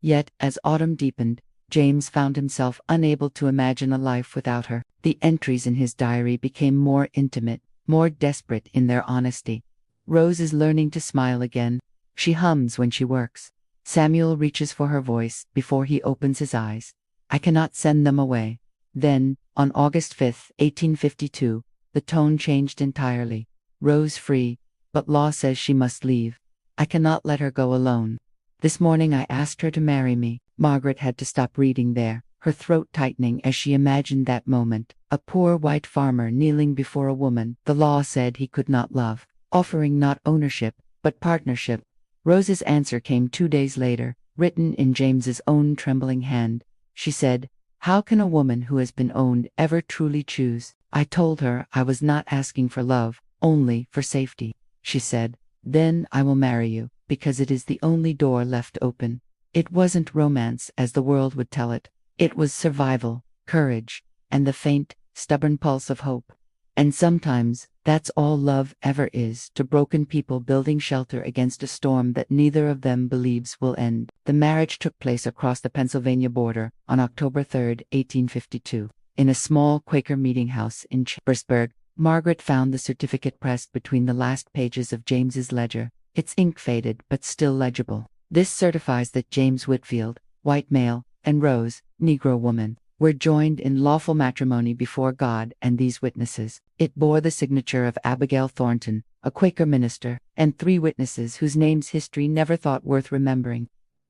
A: Yet, as autumn deepened, James found himself unable to imagine a life without her. The entries in his diary became more intimate, more desperate in their honesty. Rose is learning to smile again. She hums when she works. Samuel reaches for her voice before he opens his eyes. I cannot send them away. Then, on August 5, 1852, the tone changed entirely. Rose free, but law says she must leave. I cannot let her go alone. This morning I asked her to marry me. Margaret had to stop reading there, her throat tightening as she imagined that moment. A poor white farmer kneeling before a woman the law said he could not love, offering not ownership, but partnership. Rose's answer came 2 days later, written in James's own trembling hand. She said, "How can a woman who has been owned ever truly choose?" I told her I was not asking for love, only for safety. She said, "Then I will marry you, because it is the only door left open." It wasn't romance as the world would tell it. It was survival, courage, and the faint, stubborn pulse of hope. And sometimes, that's all love ever is, to broken people building shelter against a storm that neither of them believes will end. The marriage took place across the Pennsylvania border on October 3, 1852. In a small Quaker meeting house in Chambersburg, Margaret found the certificate pressed between the last pages of James's ledger. Its ink faded but still legible. This certifies that James Whitfield, white male, and Rose, Negro woman, were joined in lawful matrimony before God and these witnesses. It bore the signature of Abigail Thornton, a Quaker minister, and 3 witnesses whose names history never thought worth remembering.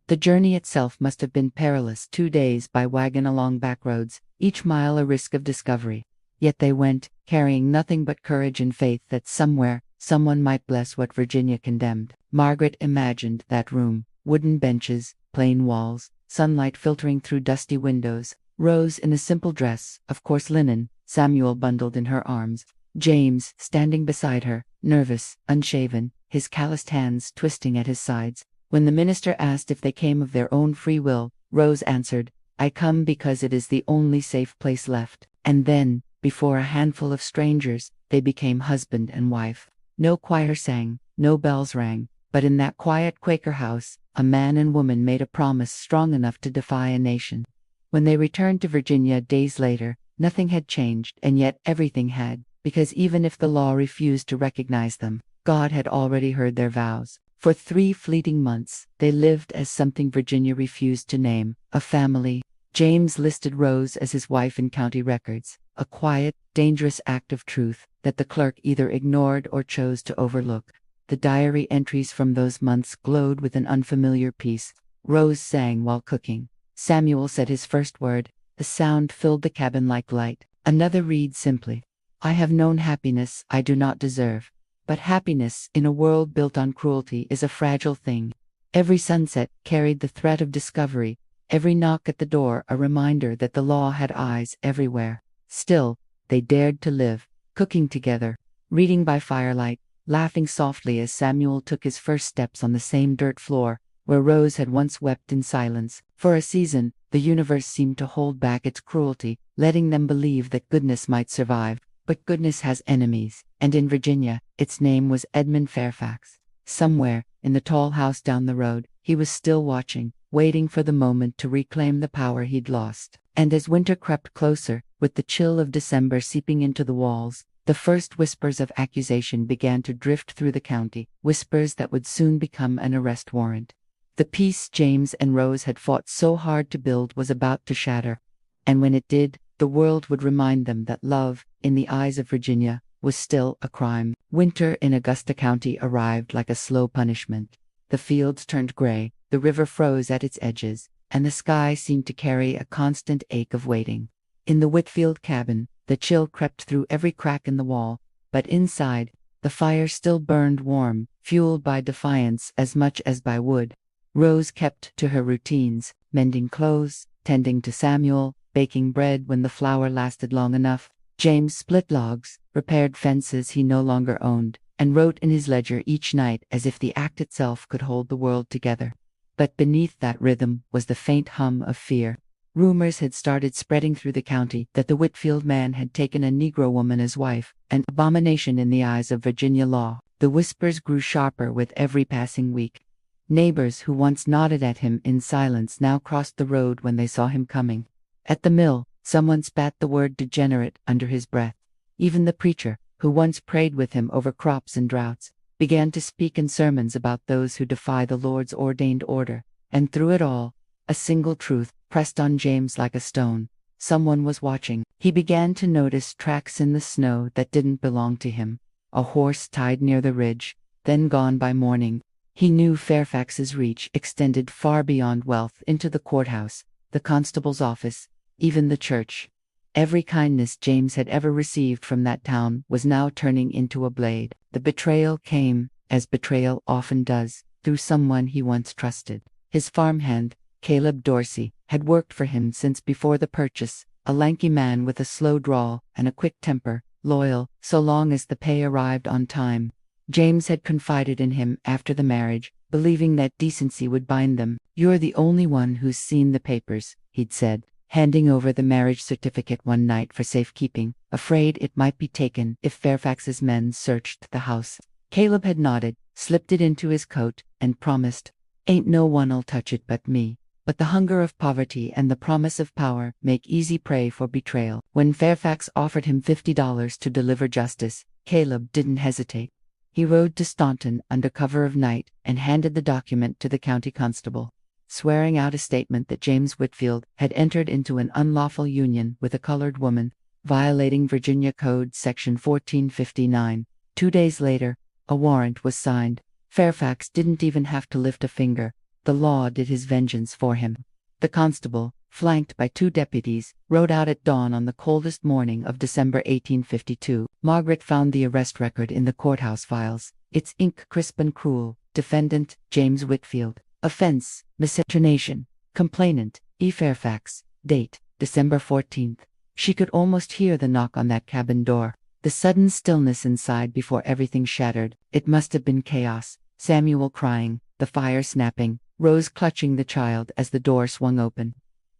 A: The journey itself must have been perilous, 2 days by wagon along back roads, each mile a risk of discovery. Yet they went, carrying nothing but courage and faith that somewhere, someone might bless what Virginia condemned. Margaret imagined that room, wooden benches, plain walls, sunlight filtering through dusty windows, Rose in a simple dress, of coarse linen, Samuel bundled in her arms, James standing beside her, nervous, unshaven, his calloused hands twisting at his sides. When the minister asked if they came of their own free will, Rose answered, "I come because it is the only safe place left." And then, before a handful of strangers, they became husband and wife. No choir sang, no bells rang, but in that quiet Quaker house, a man and woman made a promise strong enough to defy a nation. When they returned to Virginia days later, nothing had changed, and yet everything had, because even if the law refused to recognize them, God had already heard their vows. For 3 fleeting months, they lived as something Virginia refused to name, a family. James listed Rose as his wife in county records, a quiet, dangerous act of truth that the clerk either ignored or chose to overlook. The diary entries from those months glowed with an unfamiliar peace. Rose sang while cooking. Samuel said his first word. The sound filled the cabin like light. Another reads simply, "I have known happiness I do not deserve. But happiness in a world built on cruelty is a fragile thing." Every sunset carried the threat of discovery, every knock at the door a reminder that the law had eyes everywhere. Still, they dared to live, cooking together, reading by firelight, laughing softly as Samuel took his first steps on the same dirt floor where Rose had once wept in silence. For a season, the universe seemed to hold back its cruelty, letting them believe that goodness might survive. But goodness has enemies, and in Virginia, its name was Edmund Fairfax. Somewhere, in the tall house down the road, he was still watching, waiting for the moment to reclaim the power he'd lost. And as winter crept closer, with the chill of December seeping into the walls, the first whispers of accusation began to drift through the county, whispers that would soon become an arrest warrant. The peace James and Rose had fought so hard to build was about to shatter. And when it did, the world would remind them that love, in the eyes of Virginia, was still a crime. Winter in Augusta County arrived like a slow punishment. The fields turned gray, the river froze at its edges, and the sky seemed to carry a constant ache of waiting. In the Whitfield cabin, the chill crept through every crack in the wall, but inside, the fire still burned warm, fueled by defiance as much as by wood. Rose kept to her routines, mending clothes, tending to Samuel, baking bread when the flour lasted long enough. James split logs, repaired fences he no longer owned, and wrote in his ledger each night as if the act itself could hold the world together. But beneath that rhythm was the faint hum of fear. Rumors had started spreading through the county that the Whitfield man had taken a Negro woman as wife, an abomination in the eyes of Virginia law. The whispers grew sharper with every passing week. Neighbors who once nodded at him in silence now crossed the road when they saw him coming. At the mill, someone spat the word degenerate under his breath. Even the preacher, who once prayed with him over crops and droughts, began to speak in sermons about those who defy the Lord's ordained order. And through it all, a single truth pressed on James like a stone: someone was watching. He began to notice tracks in the snow that didn't belong to him. A horse tied near the ridge, then gone by morning. He knew Fairfax's reach extended far beyond Wealth into the courthouse, the constable's office, even the church. Every kindness James had ever received from that town was now turning into a blade. The betrayal came, as betrayal often does, through someone he once trusted. His farmhand, Caleb Dorsey, had worked for him since before the purchase, a lanky man with a slow drawl and a quick temper, loyal so long as the pay arrived on time. James had confided in him after the marriage, believing that decency would bind them. "You're the only one who's seen the papers," he'd said, handing over the marriage certificate one night for safekeeping, afraid it might be taken if Fairfax's men searched the house. Caleb had nodded, slipped it into his coat, and promised, "Ain't no one'll touch it but me." But the hunger of poverty and the promise of power make easy prey for betrayal. When Fairfax offered him $50 to deliver justice, Caleb didn't hesitate. He rode to Staunton under cover of night and handed the document to the county constable, swearing out a statement that James Whitfield had entered into an unlawful union with a colored woman, violating Virginia Code Section 1459. 2 days later, a warrant was signed. Fairfax didn't even have to lift a finger. The law did his vengeance for him. The constable, flanked by 2 deputies, rode out at dawn on the coldest morning of December 1852. Margaret found the arrest record in the courthouse files. Its ink crisp and cruel. Defendant, James Whitfield. Offense, miscegenation. Complainant, E. Fairfax. Date, December 14th. She could almost hear the knock on that cabin door. The sudden stillness inside before everything shattered. It must have been chaos. Samuel crying, the fire snapping, Rose clutching the child as the door swung open.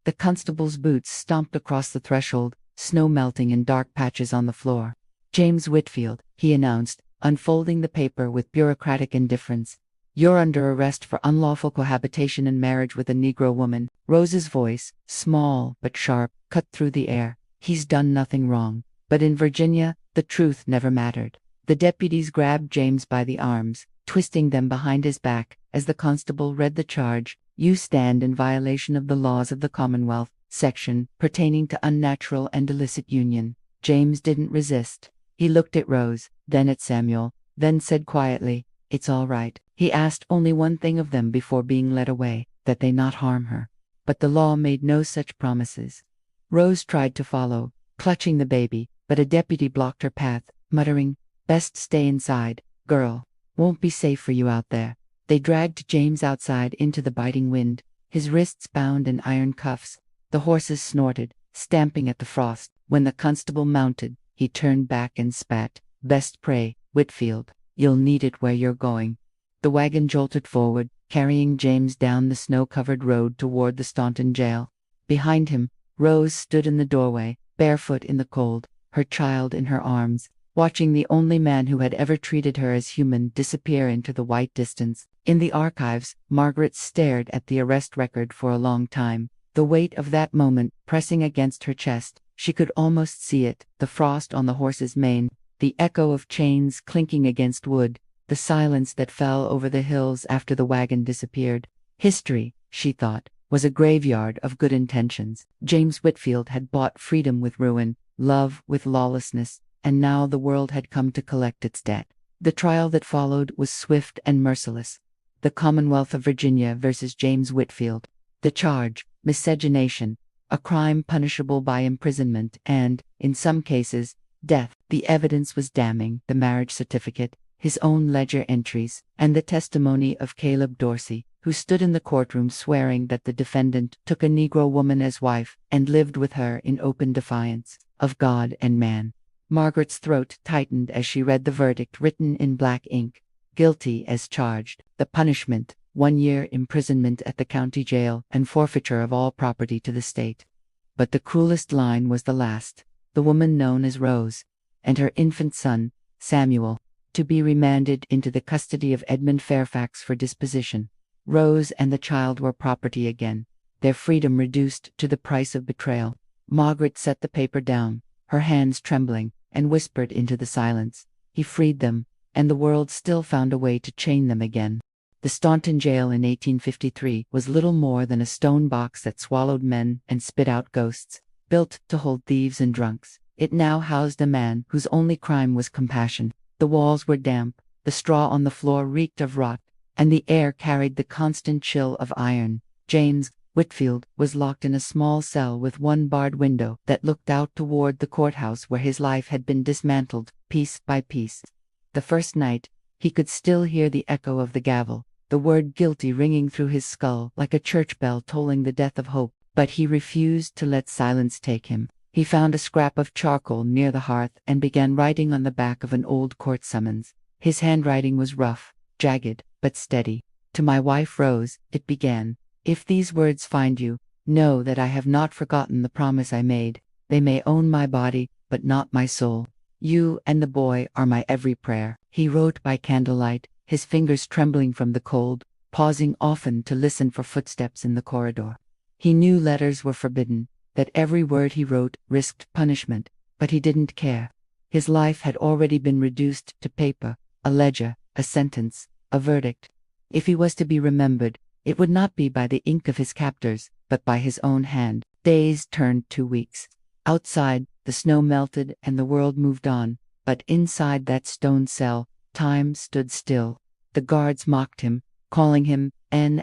A: The constable's boots stomped across the threshold, snow melting in dark patches on the floor. "James Whitfield," he announced, unfolding the paper with bureaucratic indifference. "You're under arrest for unlawful cohabitation and marriage with a Negro woman." Rose's voice, small but sharp, cut through the air. "He's done nothing wrong." But in Virginia, the truth never mattered. The deputies grabbed James by the arms, twisting them behind his back, as the constable read the charge. "You stand in violation of the laws of the Commonwealth, section pertaining to unnatural and illicit union." James didn't resist. He looked at Rose, then at Samuel, then said quietly, "It's all right." He asked only one thing of them before being led away, that they not harm her. But the law made no such promises. Rose tried to follow, clutching the baby, but a deputy blocked her path, muttering, "Best stay inside, girl. Won't be safe for you out there." They dragged James outside into the biting wind, his wrists bound in iron cuffs. The horses snorted, stamping at the frost. When the constable mounted, he turned back and spat, "Best pray, Whitfield. You'll need it where you're going." The wagon jolted forward, carrying James down the snow-covered road toward the Staunton jail. Behind him, Rose stood in the doorway, barefoot in the cold, her child in her arms, watching the only man who had ever treated her as human disappear into the white distance. In the archives, Margaret stared at the arrest record for a long time, the weight of that moment pressing against her chest. She could almost see it, the frost on the horse's mane, the echo of chains clinking against wood, the silence that fell over the hills after the wagon disappeared. History, she thought, was a graveyard of good intentions. James Whitfield had bought freedom with ruin, love with lawlessness, and now the world had come to collect its debt. The trial that followed was swift and merciless. The Commonwealth of Virginia versus James Whitfield. The charge, miscegenation, a crime punishable by imprisonment and, in some cases, death. The evidence was damning: the marriage certificate, his own ledger entries, and the testimony of Caleb Dorsey, who stood in the courtroom swearing that the defendant took a Negro woman as wife and lived with her in open defiance of God and man. Margaret's throat tightened as she read the verdict written in black ink. Guilty as charged. The punishment, 1 year imprisonment at the county jail and forfeiture of all property to the state. But the cruelest line was the last. The woman known as Rose, and her infant son, Samuel, to be remanded into the custody of Edmund Fairfax for disposition. Rose and the child were property again, their freedom reduced to the price of betrayal. Margaret set the paper down, her hands trembling, and whispered into the silence, "He freed them, and the world still found a way to chain them again." The Staunton jail in 1853 was little more than a stone box that swallowed men and spit out ghosts, built to hold thieves and drunks. It now housed a man whose only crime was compassion. The walls were damp, the straw on the floor reeked of rot, and the air carried the constant chill of iron. James Whitfield was locked in a small cell with one barred window that looked out toward the courthouse where his life had been dismantled, piece by piece. The first night, he could still hear the echo of the gavel, the word guilty ringing through his skull like a church bell tolling the death of hope. But he refused to let silence take him. He found a scrap of charcoal near the hearth and began writing on the back of an old court summons. His handwriting was rough, jagged, but steady. "To my wife Rose," it began, "if these words find you, know that I have not forgotten the promise I made. They may own my body, but not my soul. You and the boy are my every prayer." He wrote by candlelight, his fingers trembling from the cold, pausing often to listen for footsteps in the corridor. He knew letters were forbidden, that every word he wrote risked punishment, but he didn't care. His life had already been reduced to paper, a ledger, a sentence, a verdict. If he was to be remembered, it would not be by the ink of his captors, but by his own hand. Days turned to weeks. Outside, the snow melted and the world moved on, but inside that stone cell, time stood still. The guards mocked him, calling him N********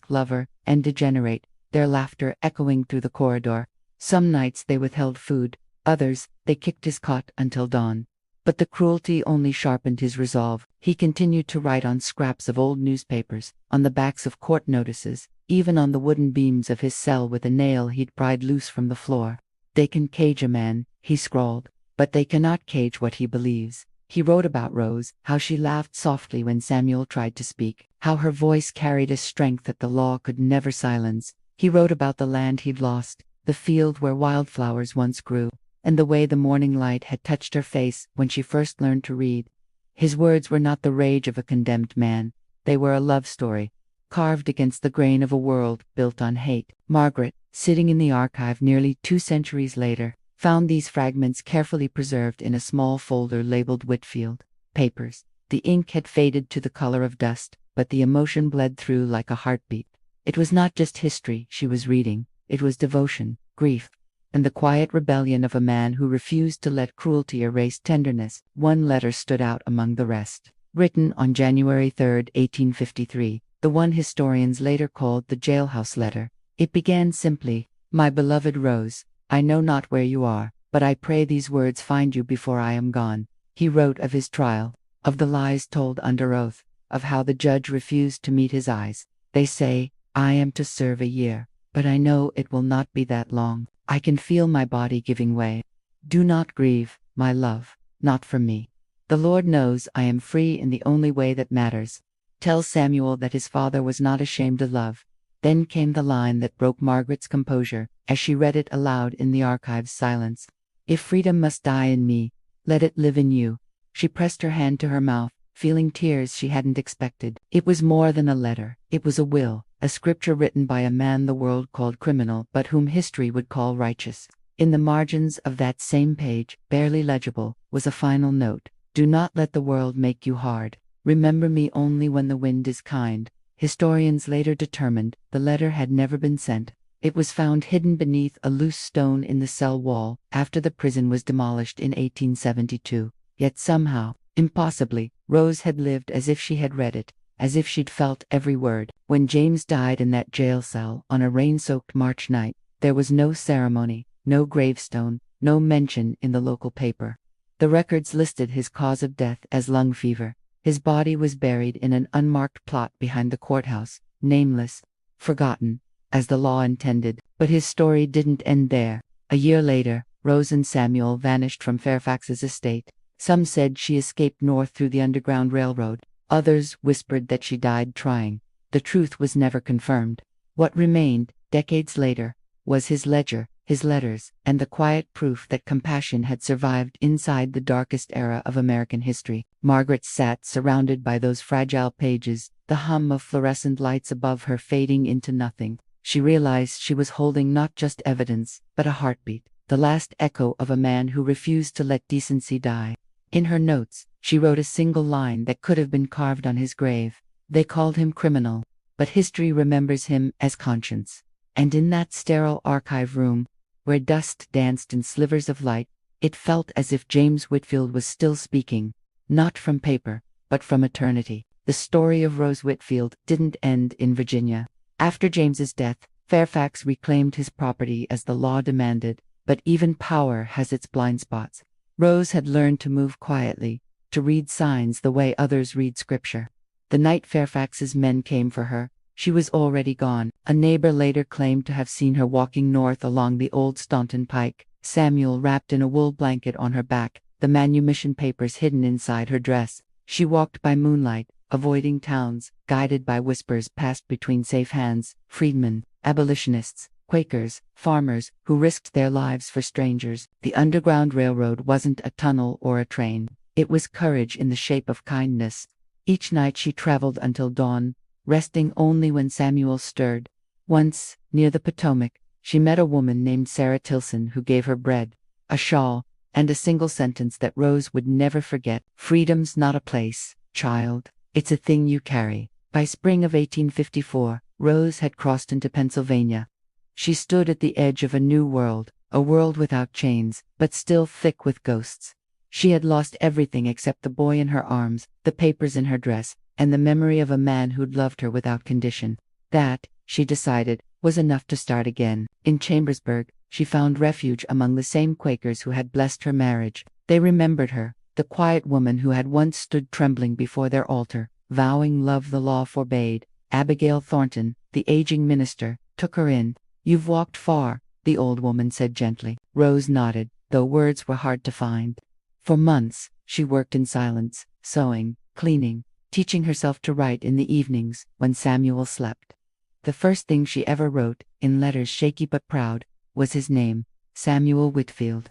A: lover and degenerate, their laughter echoing through the corridor. Some nights they withheld food, others, they kicked his cot until dawn. But the cruelty only sharpened his resolve. He continued to write on scraps of old newspapers, on the backs of court notices, even on the wooden beams of his cell with a nail he'd pried loose from the floor. "They can cage a man," he scrawled, "but they cannot cage what he believes." He wrote about Rose, how she laughed softly when Samuel tried to speak, how her voice carried a strength that the law could never silence. He wrote about the land he'd lost, the field where wildflowers once grew, and the way the morning light had touched her face when she first learned to read. His words were not the rage of a condemned man. They were a love story, carved against the grain of a world built on hate. Margaret, sitting in the archive nearly 2 centuries later, found these fragments carefully preserved in a small folder labeled Whitfield. Papers. The ink had faded to the color of dust, but the emotion bled through like a heartbeat. It was not just history she was reading, it was devotion, grief, and the quiet rebellion of a man who refused to let cruelty erase tenderness. One letter stood out among the rest. Written on January 3, 1853, the one historians later called the jailhouse letter. It began simply, "My beloved Rose, I know not where you are, but I pray these words find you before I am gone." He wrote of his trial, of the lies told under oath, of how the judge refused to meet his eyes. "They say, I am to serve a year, but I know it will not be that long. I can feel my body giving way. Do not grieve, my love, not for me. The Lord knows I am free in the only way that matters. Tell Samuel that his father was not ashamed to love." Then came the line that broke Margaret's composure, as she read it aloud in the archive's silence. "If freedom must die in me, let it live in you." She pressed her hand to her mouth, feeling tears she hadn't expected. It was more than a letter. It was a will, a scripture written by a man the world called criminal, but whom history would call righteous. In the margins of that same page, barely legible, was a final note. "Do not let the world make you hard. Remember me only when the wind is kind." Historians later determined the letter had never been sent. It was found hidden beneath a loose stone in the cell wall after the prison was demolished in 1872. Yet somehow, impossibly, Rose had lived as if she had read it, as if she'd felt every word. When James died in that jail cell on a rain-soaked March night, there was no ceremony, no gravestone, no mention in the local paper. The records listed his cause of death as lung fever. His body was buried in an unmarked plot behind the courthouse, nameless, forgotten, as the law intended. But his story didn't end there. A year later, Rose and Samuel vanished from Fairfax's estate. Some said she escaped north through the Underground Railroad. Others whispered that she died trying. The truth was never confirmed. What remained, decades later, was his ledger, his letters, and the quiet proof that compassion had survived inside the darkest era of American history. Margaret sat surrounded by those fragile pages, the hum of fluorescent lights above her fading into nothing. She realized she was holding not just evidence, but a heartbeat, the last echo of a man who refused to let decency die. In her notes, she wrote a single line that could have been carved on his grave. They called him criminal, but history remembers him as conscience. And in that sterile archive room, where dust danced in slivers of light, it felt as if James Whitfield was still speaking, not from paper, but from eternity. The story of Rose Whitfield didn't end in Virginia. After James's death, Fairfax reclaimed his property as the law demanded, but even power has its blind spots. Rose had learned to move quietly, to read signs the way others read scripture. The night Fairfax's men came for her, she was already gone. A neighbor later claimed to have seen her walking north along the old Staunton Pike, Samuel wrapped in a wool blanket on her back, the manumission papers hidden inside her dress. She walked by moonlight, avoiding towns, guided by whispers passed between safe hands, freedmen, abolitionists, Quakers, farmers, who risked their lives for strangers. The Underground Railroad wasn't a tunnel or a train. It was courage in the shape of kindness. Each night she traveled until dawn, resting only when Samuel stirred. Once, near the Potomac, she met a woman named Sarah Tilson who gave her bread, a shawl, and a single sentence that Rose would never forget. "Freedom's not a place, child. It's a thing you carry." By spring of 1854, Rose had crossed into Pennsylvania. She stood at the edge of a new world, a world without chains, but still thick with ghosts. She had lost everything except the boy in her arms, the papers in her dress, and the memory of a man who'd loved her without condition. That, she decided, was enough to start again. In Chambersburg, she found refuge among the same Quakers who had blessed her marriage. They remembered her, the quiet woman who had once stood trembling before their altar, vowing love the law forbade. Abigail Thornton, the aging minister, took her in. "You've walked far," the old woman said gently. Rose nodded, though words were hard to find. For months, she worked in silence, sewing, cleaning, teaching herself to write in the evenings when Samuel slept. The first thing she ever wrote, in letters shaky but proud, was his name, Samuel Whitfield.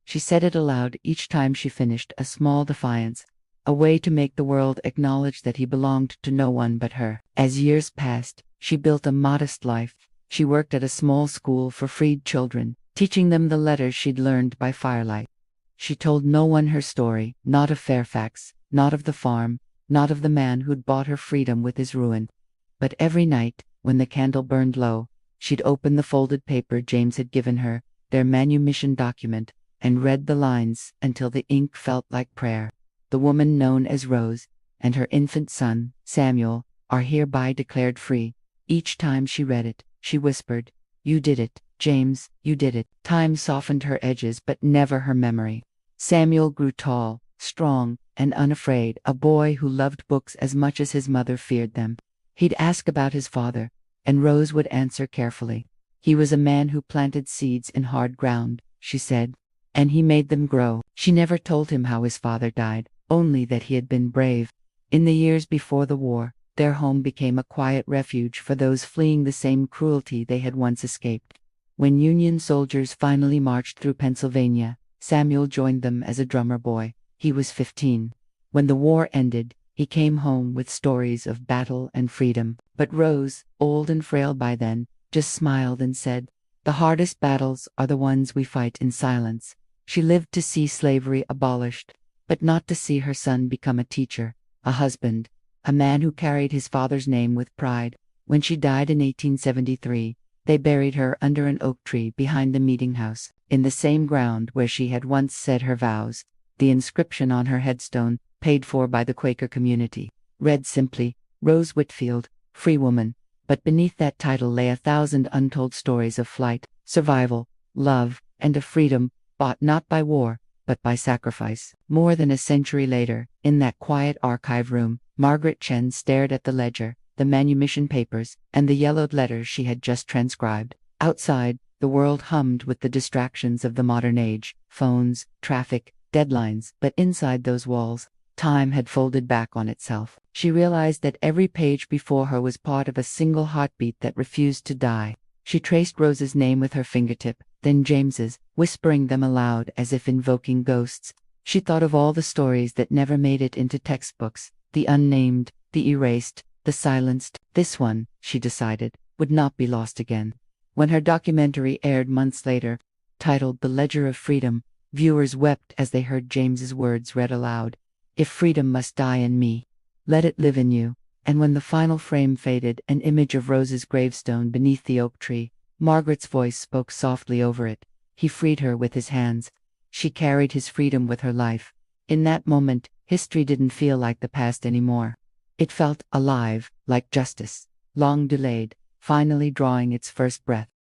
A: She said it aloud each time she finished, a small defiance, a way to make the world acknowledge that he belonged to no one but her. As years passed, she built a modest life. She worked at a small school for freed children, teaching them the letters she'd learned by firelight. She told no one her story, not of Fairfax, not of the farm, not of the man who'd bought her freedom with his ruin. But every night, when the candle burned low, she'd open the folded paper James had given her, their manumission document, and read the lines until the ink felt like prayer. "The woman known as Rose, and her infant son, Samuel, are hereby declared free." Each time she read it, she whispered, "You did it, James, you did it." Time softened her edges, but never her memory. Samuel grew tall, strong, and unafraid, a boy who loved books as much as his mother feared them. He'd ask about his father, and Rose would answer carefully. "He was a man who planted seeds in hard ground," she said, "and he made them grow." She never told him how his father died, only that he had been brave. In the years before the war, their home became a quiet refuge for those fleeing the same cruelty they had once escaped. When Union soldiers finally marched through Pennsylvania, Samuel joined them as a drummer boy. He was 15. When the war ended, he came home with stories of battle and freedom. But Rose, old and frail by then, just smiled and said, "The hardest battles are the ones we fight in silence." She lived to see slavery abolished, but not to see her son become a teacher, a husband, a man who carried his father's name with pride. When she died in 1873, they buried her under an oak tree behind the meeting house, in the same ground where she had once said her vows. The inscription on her headstone, paid for by the Quaker community, read simply, "Rose Whitfield, free woman." But beneath that title lay 1,000 untold stories of flight, survival, love, and a freedom bought not by war, but by sacrifice. More than a century later, in that quiet archive room, Margaret Chen stared at the ledger, the manumission papers, and the yellowed letters she had just transcribed. Outside, the world hummed with the distractions of the modern age: phones, traffic, deadlines. But inside those walls, time had folded back on itself. She realized that every page before her was part of a single heartbeat that refused to die. She traced Rose's name with her fingertip, then James's, whispering them aloud as if invoking ghosts. She thought of all the stories that never made it into textbooks, the unnamed, the erased, the silenced. This one, she decided, would not be lost again. When her documentary aired months later, titled The Ledger of Freedom, viewers wept as they heard James's words read aloud. "If freedom must die in me, let it live in you." And when the final frame faded, an image of Rose's gravestone beneath the oak tree, Margaret's voice spoke softly over it. He freed her with his hands. She carried his freedom with her life. In that moment, history didn't feel like the past anymore. It felt alive, like justice, long delayed, finally drawing its first breath.